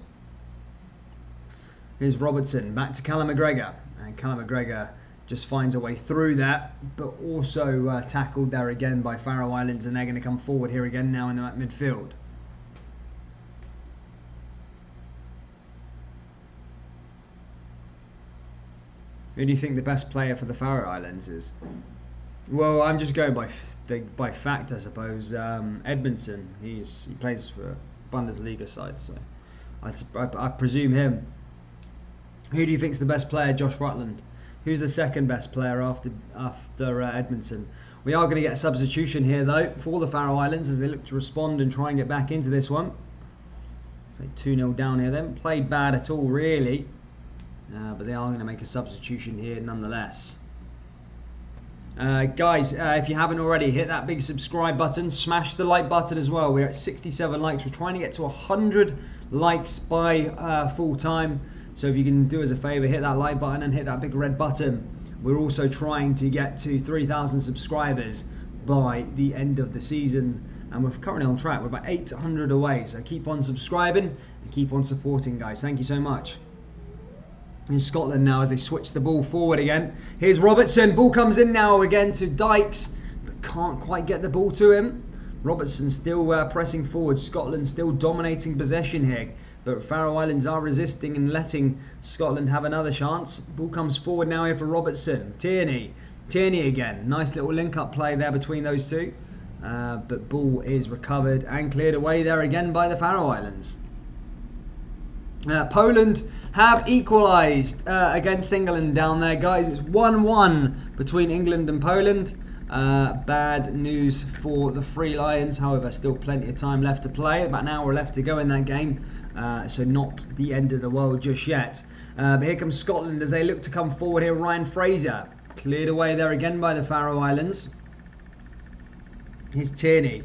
Here's Robertson, back to Callum McGregor. And Callum McGregor just finds a way through that, but also tackled there again by Faroe Islands, and they're going to come forward here again now in the midfield. Who do you think the best player for the Faroe Islands is? Well, I'm just going by fact, I suppose. Edmondson, he plays for Bundesliga side, so I presume him. Who do you think is the best player? Josh Rutland. Who's the second best player after Edmondson? We are going to get a substitution here though for the Faroe Islands as they look to respond and try and get back into this one. So 2-0 down here. They haven't played bad at all really. But they are going to make a substitution here nonetheless. Guys, if you haven't already, hit that big subscribe button. Smash the like button as well. We're at 67 likes. We're trying to get to 100 likes by full time. So if you can do us a favour, hit that like button and hit that big red button. We're also trying to get to 3,000 subscribers by the end of the season. And we're currently on track. We're about 800 away. So keep on subscribing and keep on supporting, guys. Thank you so much. In Scotland now as they switch the ball forward again. Here's Robertson. Ball comes in now again to Dykes, but can't quite get the ball to him. Robertson still pressing forward. Scotland still dominating possession here, but Faroe Islands are resisting and letting Scotland have another chance. Ball comes forward now here for Robertson. Tierney again. Nice little link-up play there between those two. But ball is recovered and cleared away there again by the Faroe Islands. Poland have equalised against England down there, guys. It's 1-1 between England and Poland. Bad news for the Free Lions. However, still plenty of time left to play. About an hour left to go in that game. So not the end of the world just yet. But here comes Scotland as they look to come forward here. Ryan Fraser cleared away there again by the Faroe Islands. Here's Tierney.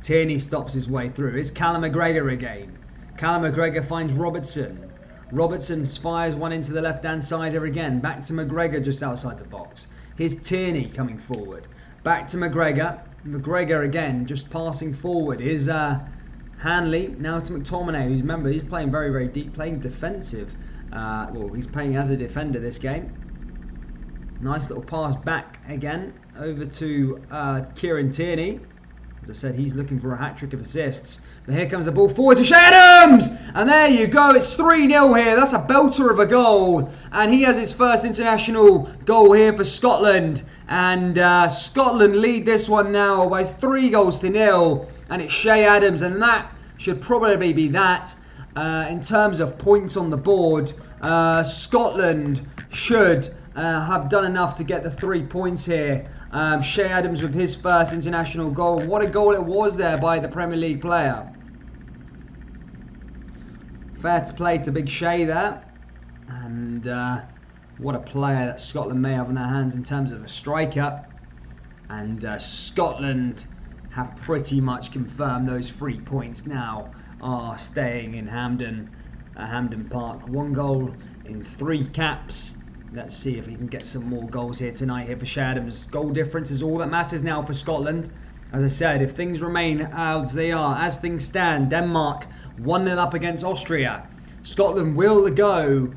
Tierney stops his way through. It's Callum McGregor again. Callum McGregor finds Robertson. Robertson fires one into the left-hand side here again. Back to McGregor just outside the box. Here's Tierney coming forward. Back to McGregor. McGregor again just passing forward. Here's Hanley. Now to McTominay. Who's, remember, he's playing very, very deep. Playing defensive. Well, he's playing as a defender this game. Nice little pass back again. Over to Kieran Tierney. As I said, he's looking for a hat-trick of assists. But here comes the ball forward to Shay Adams! And there you go, it's 3-0 here. That's a belter of a goal. And he has his first international goal here for Scotland. And Scotland lead this one now by 3-0. And it's Shay Adams, and that should probably be that. in terms of points on the board, Scotland should have done enough to get the 3 points here. Shea Adams with his first international goal. What a goal it was there by the Premier League player. Fair to play to Big Shea there. And what a player that Scotland may have in their hands in terms of a striker. And Scotland have pretty much confirmed those 3 points now are staying in Hampden Park. 1 goal in 3 caps. Let's see if he can get some more goals here tonight here for Shea Adams. Goal difference is all that matters now for Scotland. As I said, if things remain as they are, as things stand, Denmark 1-0 up against Austria. Scotland will go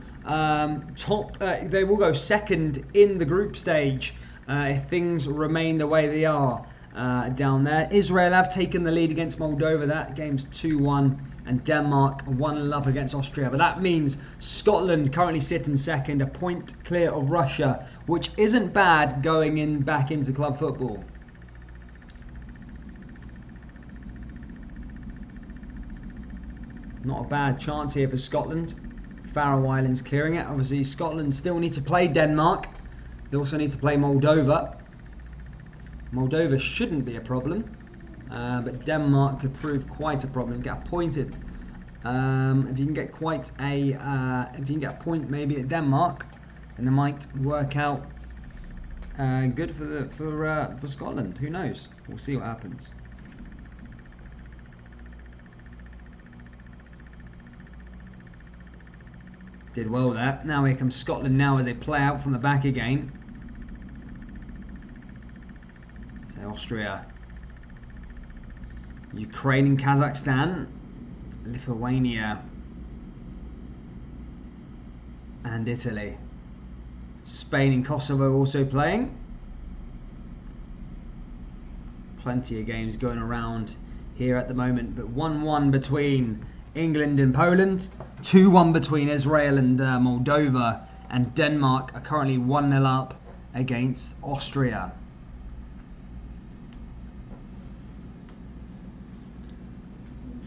they will go second in the group stage if things remain the way they are down there. Israel have taken the lead against Moldova. That game's 2-1. And Denmark 1-0 up against Austria. But that means Scotland currently sit in second, a point clear of Russia, which isn't bad going back into club football. Not a bad chance here for Scotland. Faroe Islands clearing it. Obviously, Scotland still need to play Denmark. They also need to play Moldova. Moldova shouldn't be a problem. But Denmark could prove quite a problem. Get appointed. If you can get a point maybe at Denmark, then it might work out good for Scotland. Who knows? We'll see what happens. Did well there. Now here comes Scotland now as they play out from the back again. So Austria. Ukraine and Kazakhstan, Lithuania and Italy. Spain and Kosovo also playing. Plenty of games going around here at the moment, but 1-1 between England and Poland, 2-1 between Israel and Moldova, and Denmark are currently 1-0 up against Austria.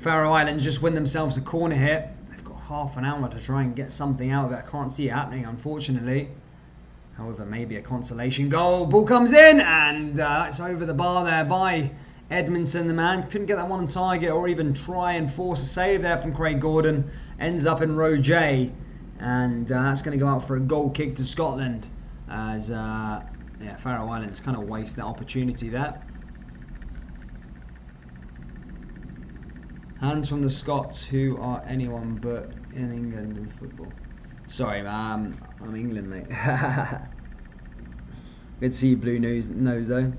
Faroe Islands just win themselves a corner here. They've got half an hour to try and get something out of it. I can't see it happening, unfortunately. However, maybe a consolation goal. Ball comes in, and it's over the bar there by Edmondson, the man. Couldn't get that one on target or even try and force a save there from Craig Gordon. Ends up in row J, and that's going to go out for a goal kick to Scotland. As Faroe Islands kind of waste that opportunity there. Hands from the Scots, who are anyone but in England in football. Sorry, I'm England, mate. Good to see you, blue nose though.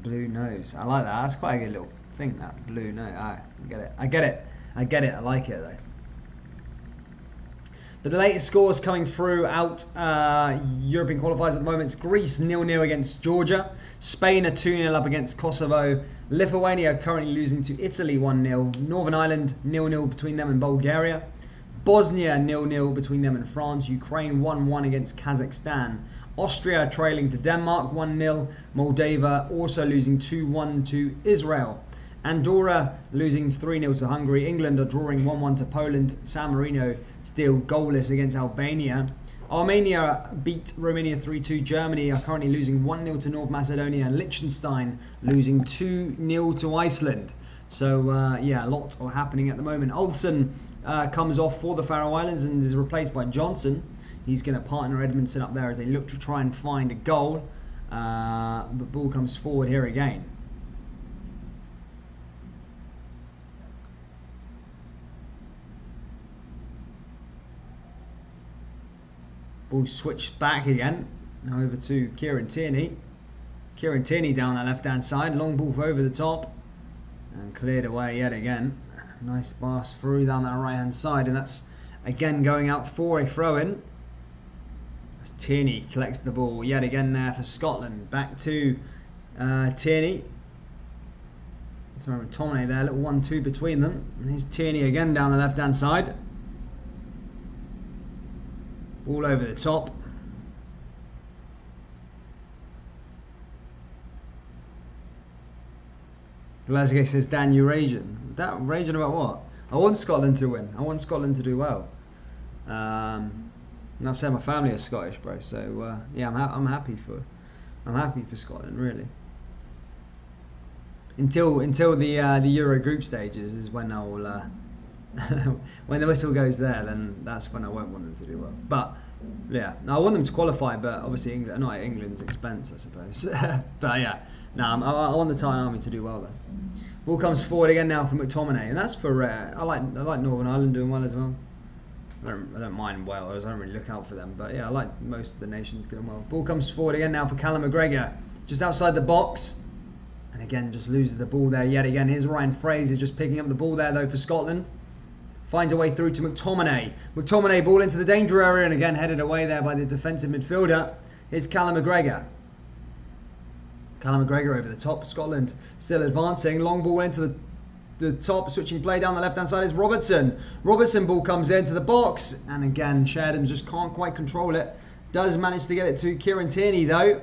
Blue nose. I like that. That's quite a good little thing, that blue nose. I get it. I get it. I get it. I like it though. But the latest scores coming through out European qualifiers at the moment. It's Greece 0-0 against Georgia. Spain are 2-0 up against Kosovo. Lithuania currently losing to Italy 1-0. Northern Ireland 0-0 between them and Bulgaria. Bosnia 0-0 between them and France. Ukraine 1-1 against Kazakhstan. Austria trailing to Denmark 1-0. Moldova also losing 2-1 to Israel. Andorra losing 3-0 to Hungary. England are drawing 1-1 to Poland. San Marino still goalless against Albania. Armenia beat Romania 3-2. Germany are currently losing 1-0 to North Macedonia. And Liechtenstein losing 2-0 to Iceland. So, a lot are happening at the moment. Olsen comes off for the Faroe Islands and is replaced by Johnson. He's going to partner Edmondson up there as they look to try and find a goal. But ball comes forward here again. Ball switched back again. Now over to Kieran Tierney. Kieran Tierney down that left-hand side. Long ball over the top. And cleared away yet again. Nice pass through down that right-hand side. And that's again going out for a throw-in. As Tierney collects the ball yet again there for Scotland. Back to Tierney. Sorry, McTominay there. Little 1-2 between them. And here's Tierney again down the left-hand side. All over the top. Glasgow says Dan Eurasian. That Eurasian about what? I want Scotland to win. I want Scotland to do well. And I've said my family is Scottish, bro. So yeah, I'm happy for Scotland, really. Until the Euro group stages is when I'll when the whistle goes there, then that's when I won't want them to do well. But yeah, no, I want them to qualify, but obviously not at England's expense, I suppose. But yeah, no, I want the Thai Army to do well though. Ball comes forward again now for McTominay, and that's for I like Northern Ireland doing well as well. I don't mind Wales. I don't really look out for them, but yeah, I like most of the nations doing well. Ball comes forward again now for Callum McGregor, just outside the box, and again just loses the ball there yet again. Here's Ryan Fraser just picking up the ball there though for Scotland. Finds a way through to McTominay. McTominay ball into the danger area and again headed away there by the defensive midfielder. Here's Callum McGregor. Callum McGregor over the top. Scotland still advancing. Long ball into the top. Switching play down the left-hand side is Robertson. Robertson ball comes into the box. And again, Sheridan just can't quite control it. Does manage to get it to Kieran Tierney though.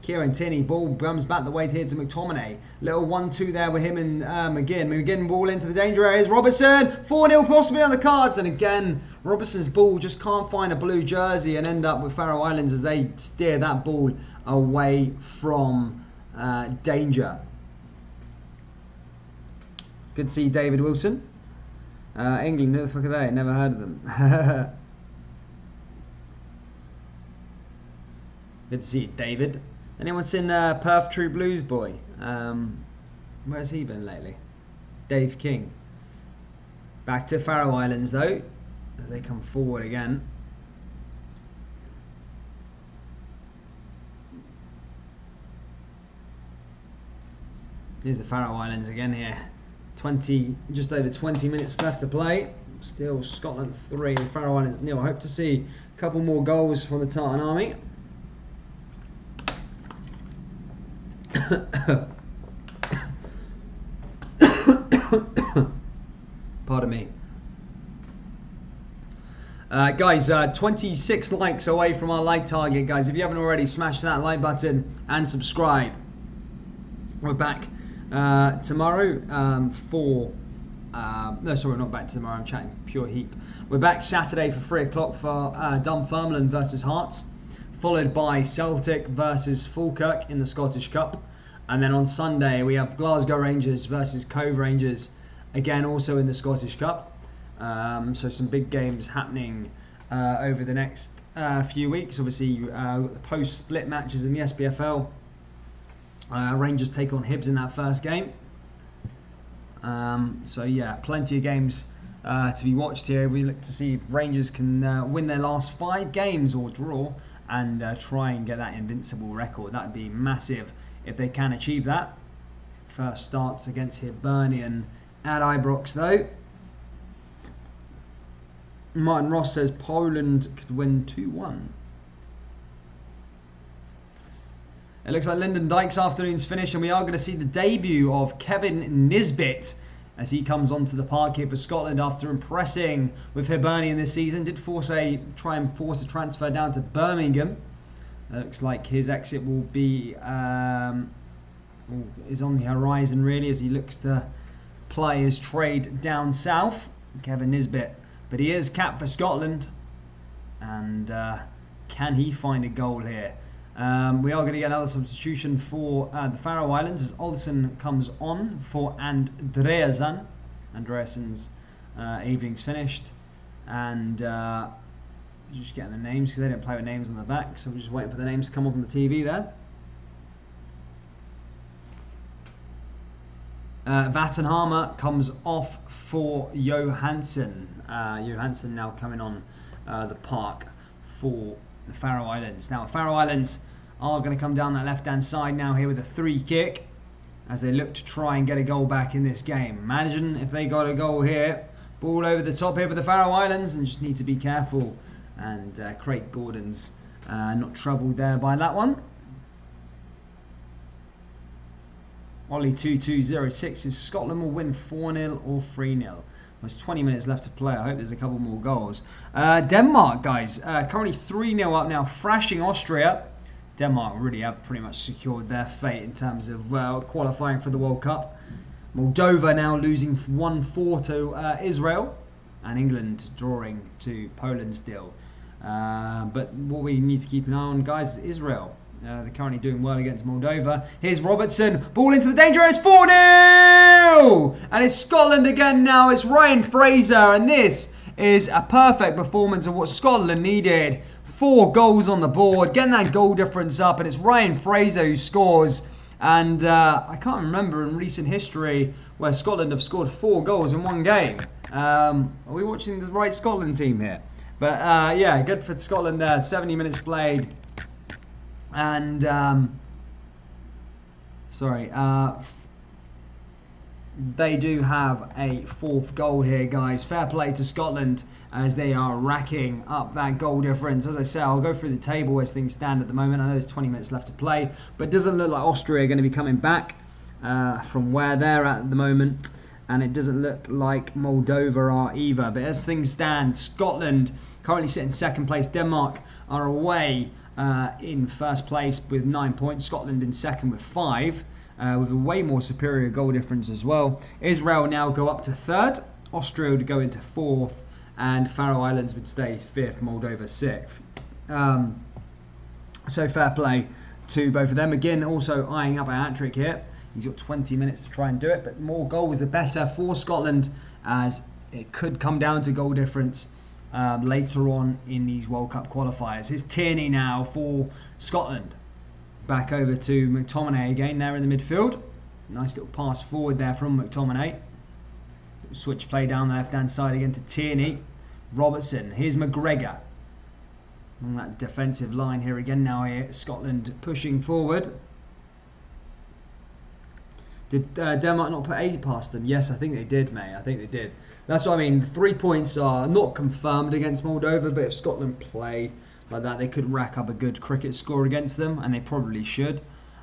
Kieran Tierney, ball comes back the way here to McTominay. Little 1-2 there with him and McGinn. McGinn ball into the danger areas. Robertson, 4-0 possibly on the cards. And again, Robertson's ball just can't find a blue jersey and end up with Faroe Islands as they steer that ball away from danger. Good to see David Wilson. England, who the fuck are they? Never heard of them. Good to see you, David. Anyone seen Perth True Blues boy? Where's he been lately? Dave King. Back to Faroe Islands though, as they come forward again. Here's the Faroe Islands again here. Just over 20 minutes left to play. Still Scotland 3, Faroe Islands 0. I hope to see a couple more goals from the Tartan Army. Pardon me. Guys, 26 likes away from our like target, guys. If you haven't already, smash that like button and subscribe. We're back tomorrow for... no, sorry, not back tomorrow. I'm chatting pure heap. We're back Saturday for 3 o'clock for Dunfermline versus Hearts, followed by Celtic versus Falkirk in the Scottish Cup. And then on Sunday, we have Glasgow Rangers versus Cove Rangers, again also in the Scottish Cup. So some big games happening over the next few weeks. Obviously, post-split matches in the SPFL. Rangers take on Hibs in that first game. So yeah, plenty of games to be watched here. We look to see if Rangers can win their last 5 games or draw and try and get that invincible record. That would be massive if they can achieve that. First starts against Hibernian at Ibrox though. Martin Ross says Poland could win 2-1. It looks like Lyndon Dykes' afternoon's finished, and we are going to see the debut of Kevin Nisbet as he comes onto the park here for Scotland after impressing with Hibernian this season. Did try and force a transfer down to Birmingham. Looks like his exit will be is on the horizon really, as he looks to play his trade down south. Kevin Nisbet, but he is capped for Scotland, and can he find a goal here? We are going to get another substitution for the Faroe Islands as Olsen comes on for Andreasen. Andreasen's evening's finished, and just getting the names because they don't play with names on the back, so we're just waiting for the names to come up on the TV there. Vattenhammer comes off for Johansson. Johansson now coming on the park for the Faroe Islands. Now, the Faroe Islands are going to come down that left-hand side now here with a 3 kick as they look to try and get a goal back in this game. Imagine if they got a goal here. Ball over the top here for the Faroe Islands, and just need to be careful. And Craig Gordon's not troubled there by that one. Ollie 2206 is Scotland will win 4-0 or 3-0. There's 20 minutes left to play. I hope there's a couple more goals. Denmark, guys, currently 3-0 up now, thrashing Austria. Denmark really have pretty much secured their fate in terms of qualifying for the World Cup. Moldova now losing 1-4 to Israel, and England drawing to Poland still. But what we need to keep an eye on, guys, is Israel. They're currently doing well against Moldova. Here's Robertson, ball into the danger, it's 4-0! And it's Scotland again now, it's Ryan Fraser, and this is a perfect performance of what Scotland needed. 4 goals on the board, getting that goal difference up, and it's Ryan Fraser who scores. And I can't remember in recent history where Scotland have scored 4 goals in one game. Are we watching the right Scotland team here? But yeah, good for Scotland there. 70 minutes played. And, they do have a 4th goal here, guys. Fair play to Scotland as they are racking up that goal difference. As I say, I'll go through the table as things stand at the moment. I know there's 20 minutes left to play, but it doesn't look like Austria are going to be coming back from where they're at the moment. And it doesn't look like Moldova are either. But as things stand, Scotland currently sit in 2nd place. Denmark are away in 1st place with 9 points. Scotland in 2nd with 5. With a way more superior goal difference as well. Israel now go up to 3rd. Austria would go into 4th. And Faroe Islands would stay 5th. Moldova 6th. So fair play to both of them. Again, also eyeing up a hat-trick here. He's got 20 minutes to try and do it. But more goals the better for Scotland, as it could come down to goal difference later on in these World Cup qualifiers. Here's Tierney now for Scotland. Back over to McTominay again there in the midfield. Nice little pass forward there from McTominay. Switch play down the left-hand side again to Tierney. Robertson. Here's McGregor. On that defensive line here again now here. Scotland pushing forward. Did Denmark not put 8 past them? Yes, I think they did, mate. I think they did. That's what I mean. 3 points are not confirmed against Moldova, but if Scotland play like that, they could rack up a good cricket score against them, and they probably should.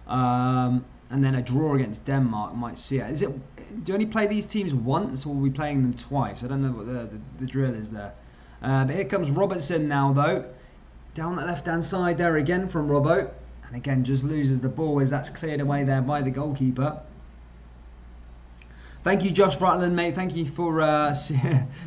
And then a draw against Denmark might see it. Do you only play these teams once, or are we playing them twice? I don't know what the drill is there. But here comes Robertson now, though. Down that left-hand side there again from Robbo. And again, just loses the ball as that's cleared away there by the goalkeeper. Thank you, Josh Rutland, mate. Thank you for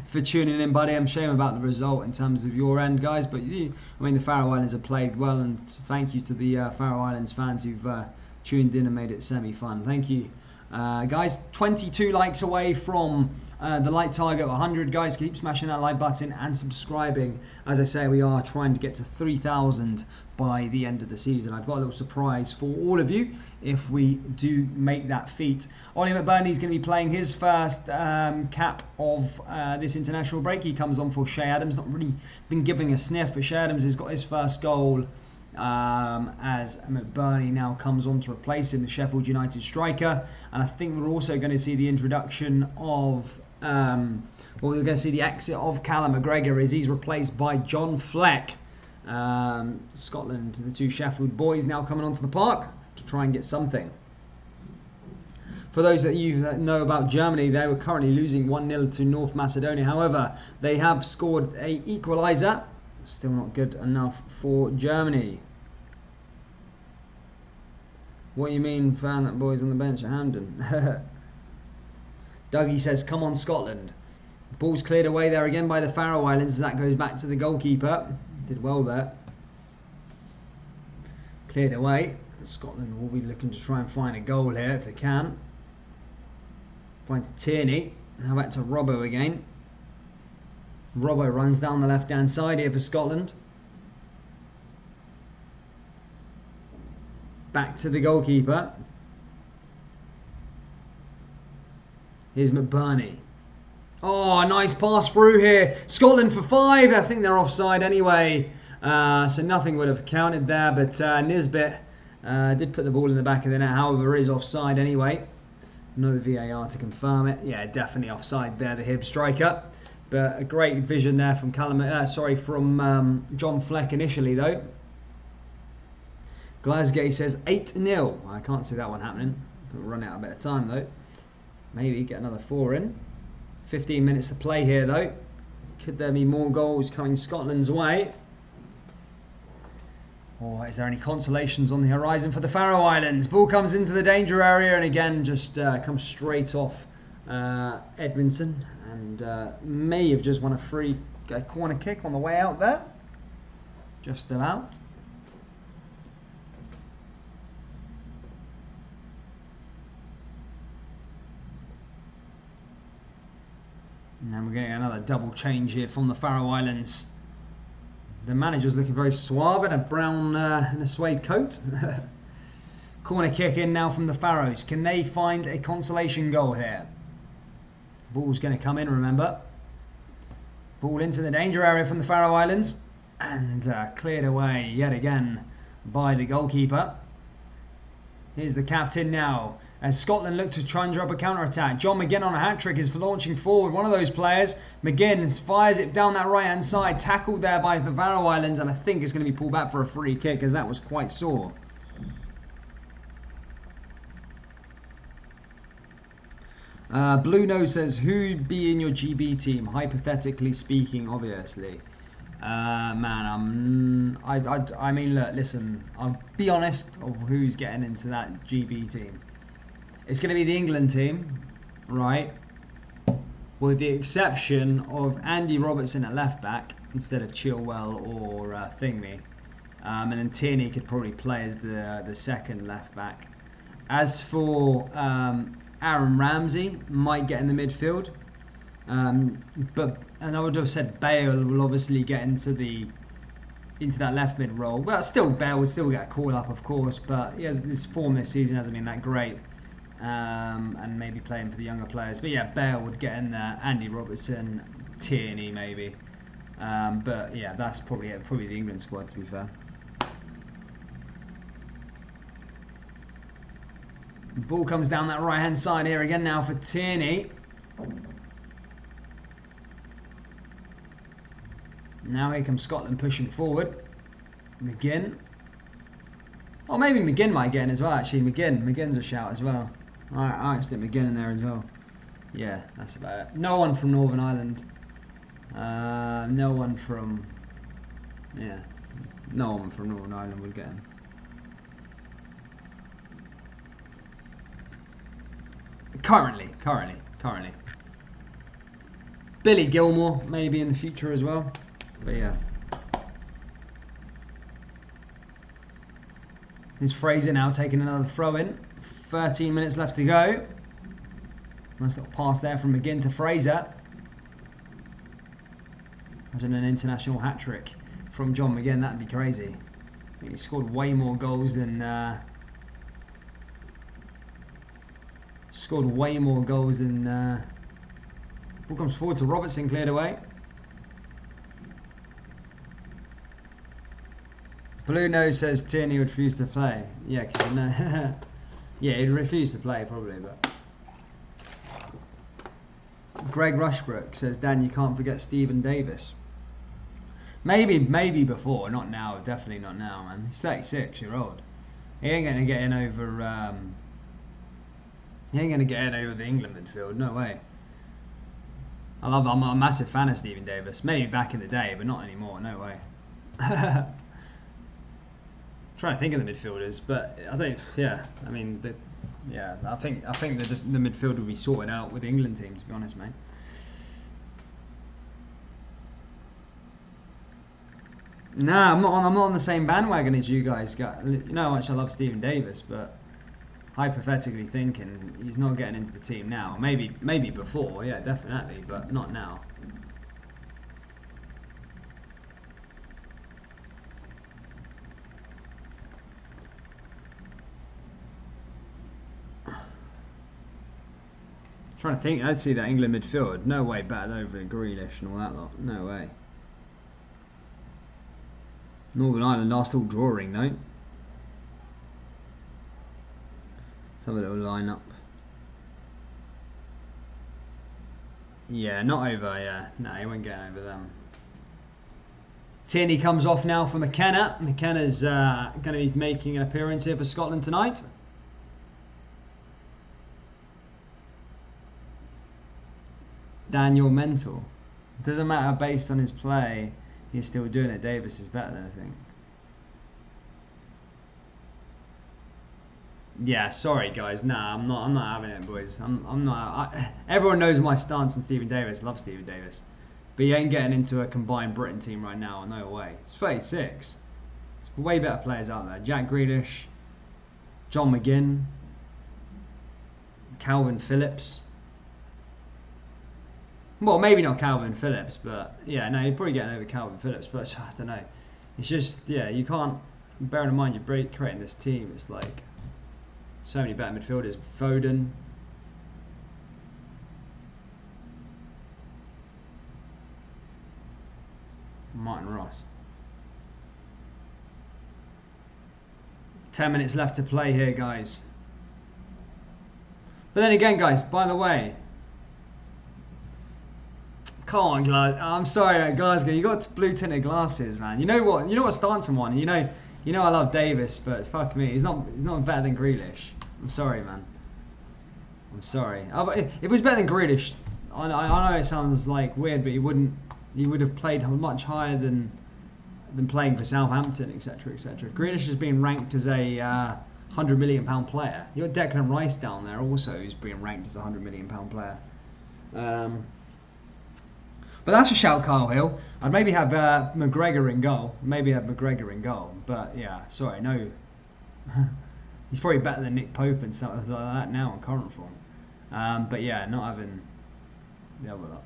for tuning in, buddy. I'm ashamed about the result in terms of your end, guys. But I mean, the Faroe Islands have played well, and thank you to the Faroe Islands fans who've tuned in and made it semi-fun. Thank you, guys. 22 likes away from the like target of 100. Guys, keep smashing that like button and subscribing. As I say, we are trying to get to 3,000 by the end of the season. I've got a little surprise for all of you if we do make that feat. Ollie McBurney's going to be playing his first cap of this international break. He comes on for Shea Adams. Not really been giving a sniff, but Shea Adams has got his first goal as McBurney now comes on to replace him, the Sheffield United striker. And I think we're also going to see the introduction of we're going to see the exit of Callum McGregor as he's replaced by John Fleck. Scotland, the 2 Sheffield boys now coming onto the park to try and get something. For those that you know about Germany, they were currently losing 1-0 to North Macedonia. However, they have scored an equaliser. Still not good enough for Germany. What do you mean, found that boys on the bench at Hampden? Dougie says, come on, Scotland. Ball's cleared away there again by the Faroe Islands. That goes back to the goalkeeper. Did well there. Cleared away. Scotland will be looking to try and find a goal here if they can. Finds Tierney. Now back to Robbo again. Robbo runs down the left-hand side here for Scotland. Back to the goalkeeper. Here's McBurney. Oh, nice pass through here. Scotland for 5. I think they're offside anyway. So nothing would have counted there. But Nisbet did put the ball in the back of the net. However, is offside anyway. No VAR to confirm it. Yeah, definitely offside there, the Hibs striker. But a great vision there from from John Fleck initially, though. Glasgow says 8-0. I can't see that one happening. We'll run out a bit of time, though. Maybe get another 4 in. 15 minutes to play here, though. Could there be more goals coming Scotland's way? Or is there any consolations on the horizon for the Faroe Islands? Ball comes into the danger area and again just comes straight off Edmondson, and may have just won a corner kick on the way out there. Just about. And then we're getting another double change here from the Faroe Islands. The manager's looking very suave in a brown in a suede coat. Corner kick in now from the Faroes. Can they find a consolation goal here? Ball's going to come in, remember. Ball into the danger area from the Faroe Islands. And cleared away yet again by the goalkeeper. Here's the captain now, as Scotland look to conjure up a counter-attack. John McGinn on a hat-trick is launching forward. One of those players, McGinn, fires it down that right-hand side. Tackled there by the Faroe Islands, and I think it's going to be pulled back for a free kick, as that was quite sore. Blue Nose says, who'd be in your GB team? Hypothetically speaking, obviously. Man, I mean, look, listen, I'll be honest of who's getting into that GB team. It's going to be the England team, right? With the exception of Andy Robertson at left back instead of Chilwell or Thingy. And then Tierney could probably play as the second left back. As for Aaron Ramsey, might get in the midfield. And I would have said Bale will obviously get into that left mid role. Well, still Bale would still get a call up, of course, but his form this season hasn't been that great, and maybe playing for the younger players. But yeah, Bale would get in there. Andy Robertson, Tierney maybe, but yeah, that's probably it. Probably the England squad, to be fair. The ball comes down that right hand side here again now for Tierney. Now here comes Scotland pushing forward. McGinn. Oh, maybe McGinn might get in as well, actually. McGinn's a shout as well. Alright, stick McGinn in there as well. Yeah, that's about it. No one from Northern Ireland. No one from... Yeah, no one from Northern Ireland will get in. Currently. Billy Gilmore, maybe in the future as well. But yeah. Here's Fraser now taking another throw in. 13 minutes left to go. Nice little pass there from McGinn to Fraser. Imagine an international hat-trick from John McGinn. That'd be crazy. I think he scored way more goals than... Ball comes forward to Robertson, cleared away. Blue Nose says Tierney would refuse to play. Yeah, cause no. Yeah, he'd refuse to play probably, but. Greg Rushbrook says, Dan, you can't forget Stephen Davis. Maybe before, not now. Definitely not now, man. He's 36-year-old. He ain't gonna get in over. He ain't gonna get in over the England midfield. No way. I'm a massive fan of Stephen Davis. Maybe back in the day, but not anymore. No way. Trying to think of the midfielders, but I don't. Yeah, I mean, I think the midfield will be sorted out with the England team. To be honest, mate. Nah, I'm not on the same bandwagon as you guys. You know how much I love Stephen Davis, but hypothetically thinking, he's not getting into the team now. Maybe before, yeah, definitely, but not now. Trying to think, I'd see that England midfield. No way battered over Grealish and all that lot. No way. Northern Ireland are still drawing though. Let's have a little line-up. Yeah, not over, yeah. No, he won't get over them. Tierney comes off now for McKenna. McKenna's going to be making an appearance here for Scotland tonight. Daniel Mental. Doesn't matter based on his play, he's still doing it. Davis is better than I think. Yeah, sorry guys. Nah, I'm not having it, boys. I'm not. Everyone knows my stance on Stephen Davis. Love Stephen Davis, but he ain't getting into a combined Britain team right now. No way. He's 36. There's way better players out there. Jack Grealish, John McGinn, Calvin Phillips. Well, maybe not Calvin Phillips, but yeah, no, you're probably getting over Calvin Phillips. But I don't know. It's just, yeah, you can't. Bearing in mind you're creating this team, it's like so many better midfielders. Foden, Martin Ross. 10 minutes left to play here, guys. But then again, guys, by the way, come on, I'm sorry, Glasgow. You got blue tinted glasses, man. You know what? You know what stance I'm on. You know I love Davis, but fuck me, he's not better than Grealish. I'm sorry, man. I'm sorry. If it was better than Grealish, I know it sounds like weird, but he would have played much higher than playing for Southampton, etc., etc. Grealish has been ranked as a £100 million player. You got Declan Rice down there also, who's being ranked as a £100 million player. But that's a shout, Kyle Hill. I'd maybe have McGregor in goal. But yeah, sorry, no. He's probably better than Nick Pope and stuff like that now in current form. But yeah, not having the other lot.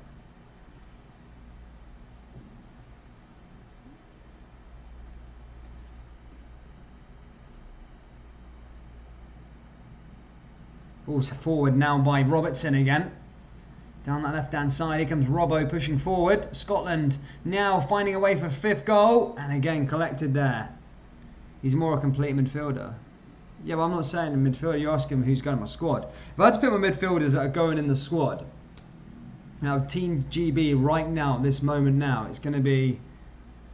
Ball's forward now by Robertson again. Down that left-hand side, here comes Robbo pushing forward. Scotland now finding a way for 5th goal. And again, collected there. He's more a complete midfielder. Yeah, but I'm not saying the midfielder. You ask him who's going in my squad. If I had to pick my midfielders that are going in the squad, now Team GB right now, this moment now, it's going to be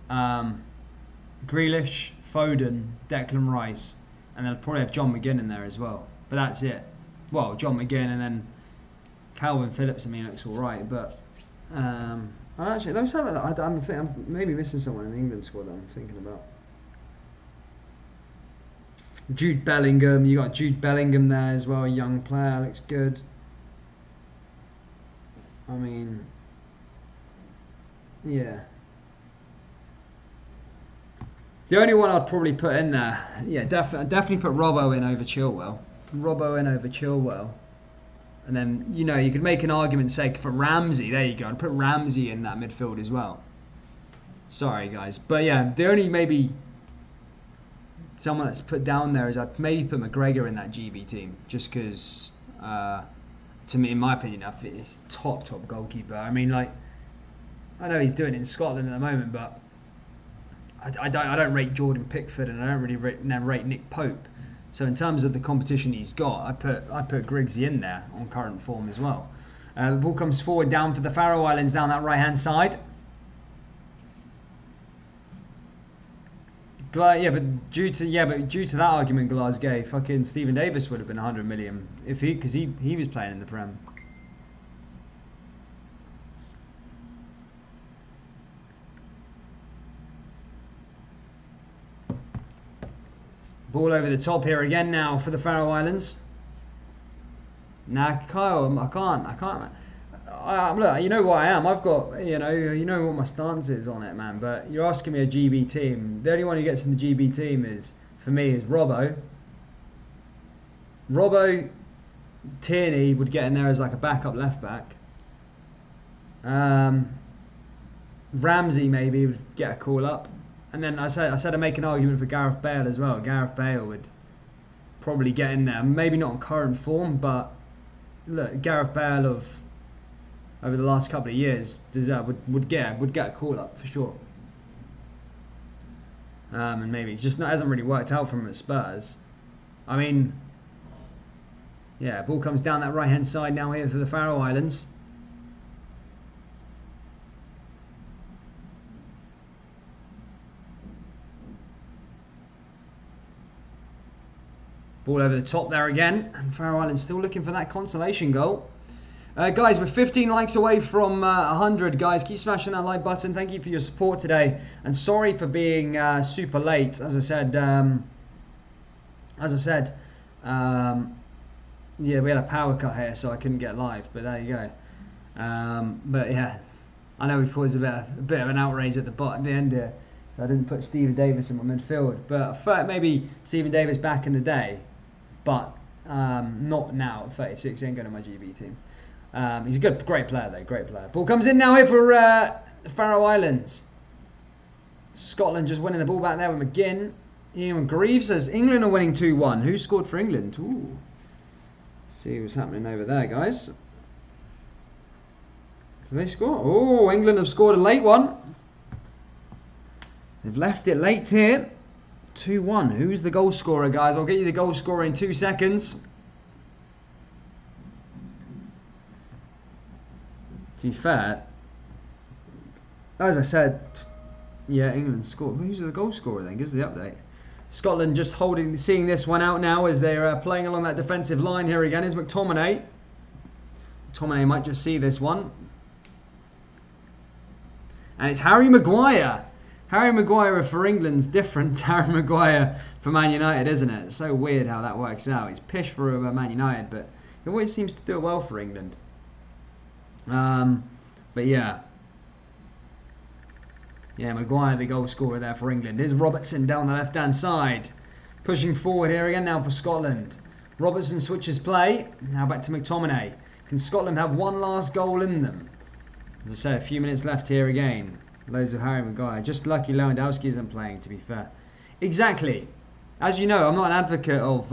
Grealish, Foden, Declan Rice. And they'll probably have John McGinn in there as well. But that's it. Well, John McGinn and then Calvin Phillips, I mean, looks all right, but actually, let me say that. I'm maybe missing someone in the England squad that I'm thinking about. Jude Bellingham, you got Jude Bellingham there as well, a young player, looks good. I mean, yeah. The only one I'd probably put in there, yeah, definitely put Robbo in over Chilwell. And then, you know, you could make an argument, say, for Ramsey. There you go. I'd put Ramsey in that midfield as well. Sorry, guys. But, yeah, the only maybe someone that's put down there is I'd maybe put McGregor in that GB team. Just because, to me, in my opinion, I think he's top goalkeeper. I mean, like, I know he's doing it in Scotland at the moment, but I don't rate Jordan Pickford and I don't really rate Nick Pope. So in terms of the competition he's got, I put Griggsy in there on current form as well. The ball comes forward down for the Faroe Islands down that right-hand side. But due to that argument, Glasgow, fucking Stephen Davis would have been 100 million because he was playing in the Prem. Ball over the top here again now for the Faroe Islands. Nah, Kyle, I can't. Look, you know what I am. I've got, you know what my stance is on it, man. But you're asking me a GB team. The only one who gets in the GB team for me, is Robbo. Tierney would get in there as like a backup left back. Ramsey maybe would get a call up. And then I said I'd make an argument for Gareth Bale as well. Gareth Bale would probably get in there. Maybe not in current form, but look, Gareth Bale over the last couple of years would get a call up for sure. And maybe it just hasn't really worked out for him at Spurs. I mean, yeah, ball comes down that right hand side now here for the Faroe Islands. Ball over the top there again, and Faroe Islands still looking for that consolation goal. Guys, we're 15 likes away from 100. Guys, keep smashing that like button. Thank you for your support today, and sorry for being super late. As I said, Yeah, we had a power cut here, so I couldn't get live. But there you go. But yeah, I know we thought it was a bit of an outrage at the end here. I didn't put Stephen Davis in my midfield, but I thought maybe Stephen Davis back in the day, but not now at 36. He ain't going to my GB team. He's a great player though, great player. Ball comes in now here for the Faroe Islands. Scotland just winning the ball back there with McGinn. Ian Greaves says England are winning 2-1. Who scored for England? Ooh. See what's happening over there, guys. Did they score? Oh, England have scored a late one. They've left it late here. 2-1. Who's the goal scorer, guys? I'll get you the goal scorer in 2 seconds. To be fair, as I said, yeah, England scored. Who's the goal scorer then? Gives the update. Scotland just seeing this one out now as they're playing along that defensive line here again. Is McTominay. McTominay might just see this one. And it's Harry Maguire. Harry Maguire for England's different to Harry Maguire for Man United, isn't it? It's so weird how that works out. He's pish for Man United, but he always seems to do it well for England. But yeah. Yeah, Maguire, the goal scorer there for England. Here's Robertson down the left-hand side. Pushing forward here again now for Scotland. Robertson switches play. Now back to McTominay. Can Scotland have one last goal in them? As I said, a few minutes left here again. Loads of Harry Maguire. Just lucky Lewandowski isn't playing, to be fair. Exactly. As you know, I'm not an advocate of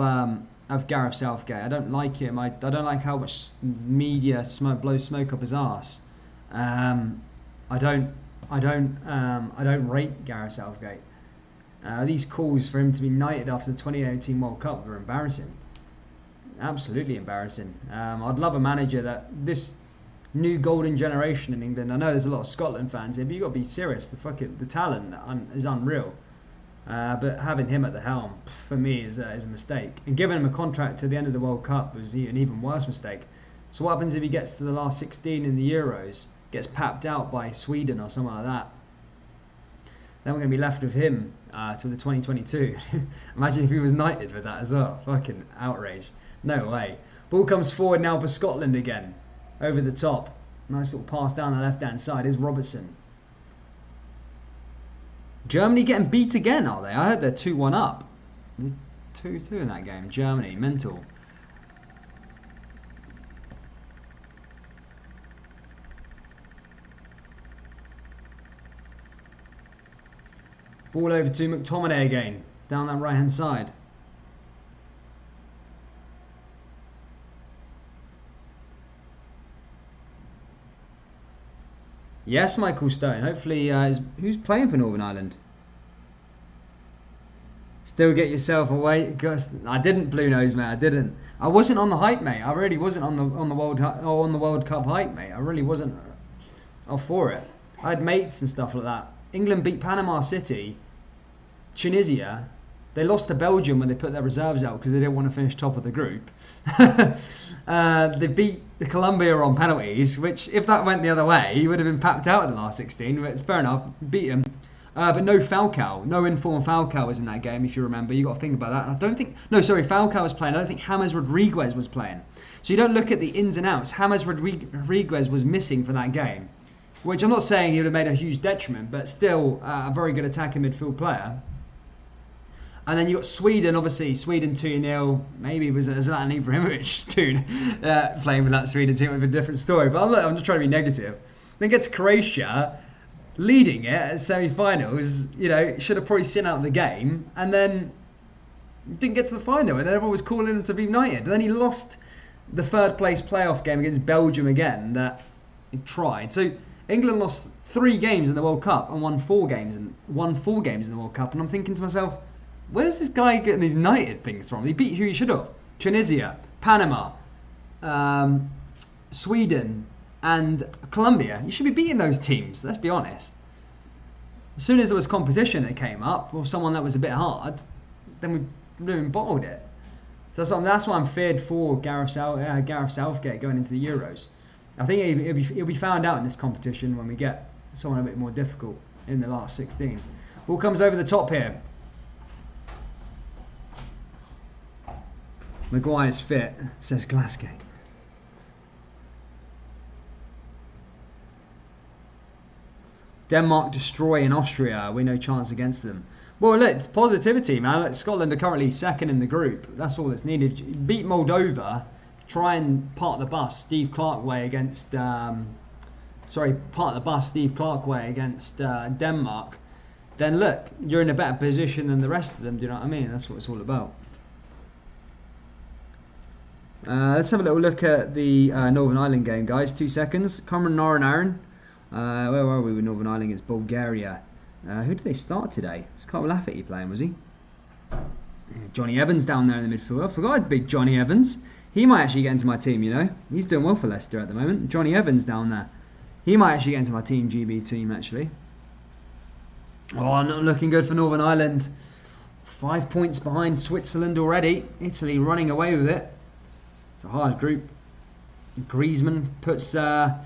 Gareth Southgate. I don't like him. I don't like how much media blows smoke up his arse. I don't rate Gareth Southgate. These calls for him to be knighted after the 2018 World Cup were embarrassing. Absolutely embarrassing. I'd love a manager that this new golden generation in England. I know there's a lot of Scotland fans here, but you've got to be serious. The talent is unreal. But having him at the helm, for me, is a mistake. And giving him a contract to the end of the World Cup was an even worse mistake. So what happens if he gets to the last 16 in the Euros, gets papped out by Sweden or something like that? Then we're going to be left with him till the 2022. Imagine if he was knighted with that as well. Fucking outrage. No way. Ball comes forward now for Scotland again. Over the top. Nice little pass down the left-hand side. Here's Robertson. Germany getting beat again, are they? I heard they're 2-1 up. 2-2 in that game. Germany, mental. Ball over to McTominay again. Down that right-hand side. Yes, Michael Stone. Hopefully, who's playing for Northern Ireland? Still get yourself away. I didn't, Blue Nose, mate. I didn't. I wasn't on the hype, mate. I really wasn't on the World Cup hype, mate. I really wasn't all for it. I had mates and stuff like that. England beat Panama City, Tunisia. They lost to Belgium when they put their reserves out because they didn't want to finish top of the group. They beat Colombia on penalties, which if that went the other way, he would have been papped out in the last 16. But fair enough, beat him. But no Falcao, no informed Falcao was in that game, if you remember. You got to think about that. And I don't think, no, sorry, Falcao was playing. I don't think James Rodriguez was playing. So you don't look at the ins and outs. James Rodriguez was missing for that game, which I'm not saying he would have made a huge detriment, but still a very good attacking midfield player. And then you got Sweden, obviously, Sweden 2-0. Maybe it was Zlatan Ibrahimovic playing for that Sweden team with a different story. But I'm just trying to be negative. Then gets Croatia leading it at semi-finals. You know, should have probably seen out the game. And then didn't get to the final. And then everyone was calling him to be knighted. And then he lost the third place playoff game against Belgium again that he tried. So England lost 3 games in the World Cup and won 4 games in the World Cup. And I'm thinking to myself, where's this guy getting these knighted things from? He beat who he should have. Tunisia, Panama, Sweden, and Colombia. You should be beating those teams, let's be honest. As soon as there was competition that came up, or someone that was a bit hard, then we bottled it. So that's why I'm feared for Gareth Southgate going into the Euros. I think he'll be found out in this competition when we get someone a bit more difficult in the last 16. Ball comes over the top here. Maguire's fit, says Glasgow. Denmark destroying Austria. We no chance against them. Well, look, it's positivity, man. Look, Scotland are currently second in the group. That's all that's needed. Beat Moldova. Try and park the bus Steve Clark way against... park the bus Steve Clark way against Denmark. Then look, you're in a better position than the rest of them. Do you know what I mean? That's what it's all about. Let's have a little look at the Northern Ireland game, guys. 2 seconds. Cameron Noran. Where were we with Northern Ireland against Bulgaria? Who did they start today? Was Carl Lafferty playing, was he? Yeah, Johnny Evans down there in the midfield. I forgot big Johnny Evans. He might actually get into my team, you know. He's doing well for Leicester at the moment. Johnny Evans down there. He might actually get into my team, GB team, actually. Oh, not looking good for Northern Ireland. 5 points behind Switzerland already. Italy running away with it. It's a hard group. Griezmann puts France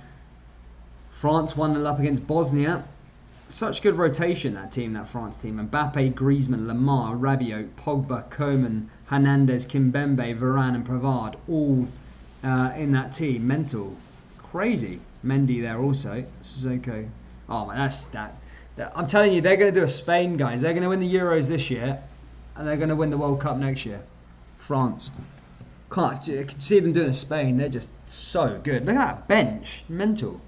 1-0 up against Bosnia. Such good rotation, that team, that France team. Mbappe, Griezmann, Lamar, Rabiot, Pogba, Coman, Hernandez, Kimpembe, Varane and Pavard. All in that team. Mental. Crazy. Mendy there also. Sissoko. Oh man, that's that. I'm telling you, they're going to do a Spain, guys. They're going to win the Euros this year. And they're going to win the World Cup next year. France. I can see them doing a Spain. They're just so good. Look at that bench. Mental.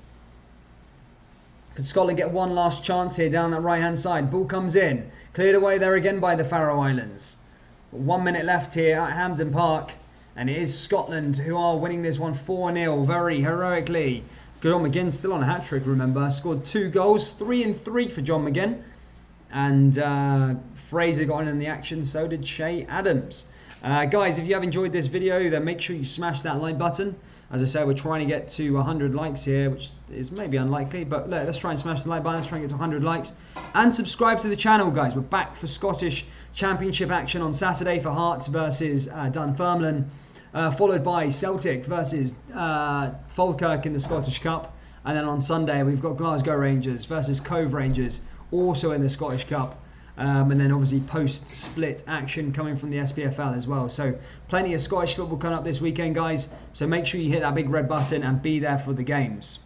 Could Scotland get one last chance here down that right-hand side? Ball comes in. Cleared away there again by the Faroe Islands. 1 minute left here at Hampden Park. And it is Scotland who are winning this one 4-0 very heroically. John McGinn still on a hat-trick, remember. Scored 2 goals. 3 and 3 for John McGinn. And Fraser got in the action. So did Shay Adams. Guys, if you have enjoyed this video, then make sure you smash that like button. As I say, we're trying to get to 100 likes here, which is maybe unlikely, but look, let's try and smash the like button. Let's try and get to 100 likes. And subscribe to the channel, guys. We're back for Scottish Championship action on Saturday for Hearts versus Dunfermline, followed by Celtic versus Falkirk in the Scottish Cup. And then on Sunday, we've got Glasgow Rangers versus Cove Rangers, also in the Scottish Cup. And then obviously post-split action coming from the SPFL as well. So plenty of Scottish football coming up this weekend, guys. So make sure you hit that big red button and be there for the games.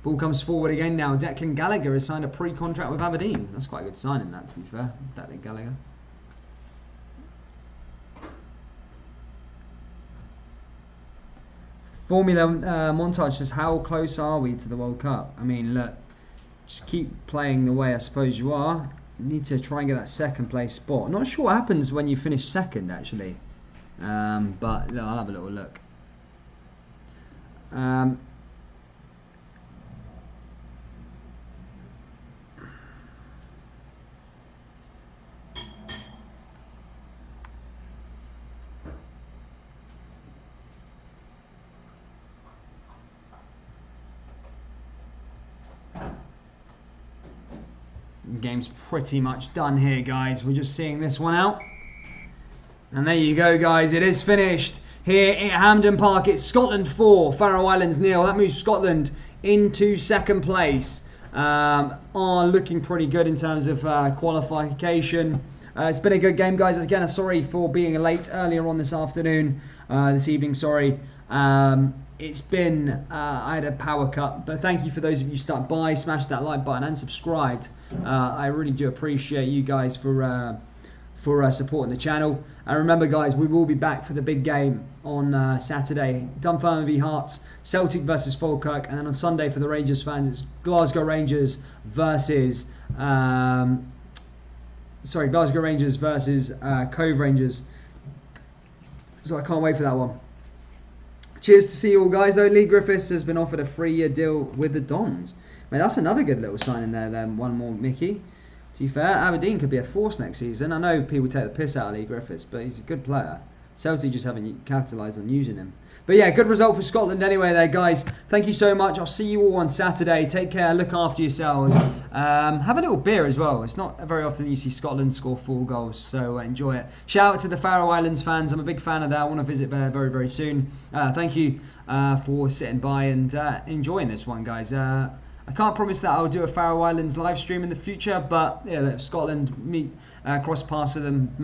Ball comes forward again now. Declan Gallagher has signed a pre-contract with Aberdeen. That's quite a good signing, that, to be fair. Declan Gallagher. Formula Montage says, how close are we to the World Cup? I mean, look. Just keep playing the way I suppose you are. You need to try and get that second place spot. Not sure what happens when you finish second, actually. But look, I'll have a little look. Game's pretty much done here, guys. We're just seeing this one out. And there you go, guys. It is finished here at Hampden Park. It's Scotland 4, Faroe Islands 0. That moves Scotland into second place. Are looking pretty good in terms of qualification. It's been a good game, guys. Again, sorry for being late earlier on this afternoon. This evening, sorry. It's been, I had a power cut, but thank you for those of you who stopped by, smashed that like button and subscribed. I really do appreciate you guys for supporting the channel. And remember, guys, we will be back for the big game on Saturday. Dunfermline v Hearts, Celtic versus Falkirk, and then on Sunday for the Rangers fans, it's Glasgow Rangers versus Glasgow Rangers versus Cove Rangers. So I can't wait for that one. Cheers to see you all, guys. Though Lee Griffiths has been offered a 3-year deal with the Dons. Man, that's another good little signing there. Then one more, Mickey. To be fair, Aberdeen could be a force next season. I know people take the piss out of Lee Griffiths, but he's a good player. Celtic just haven't capitalised on using him. But yeah, good result for Scotland anyway there, guys. Thank you so much. I'll see you all on Saturday. Take care. Look after yourselves. Have a little beer as well. It's not very often you see Scotland score 4 goals, so enjoy it. Shout out to the Faroe Islands fans. I'm a big fan of that. I want to visit there very, very soon. Thank you for sitting by and enjoying this one, guys. I can't promise that I'll do a Faroe Islands live stream in the future, but yeah, if Scotland meet cross paths with them.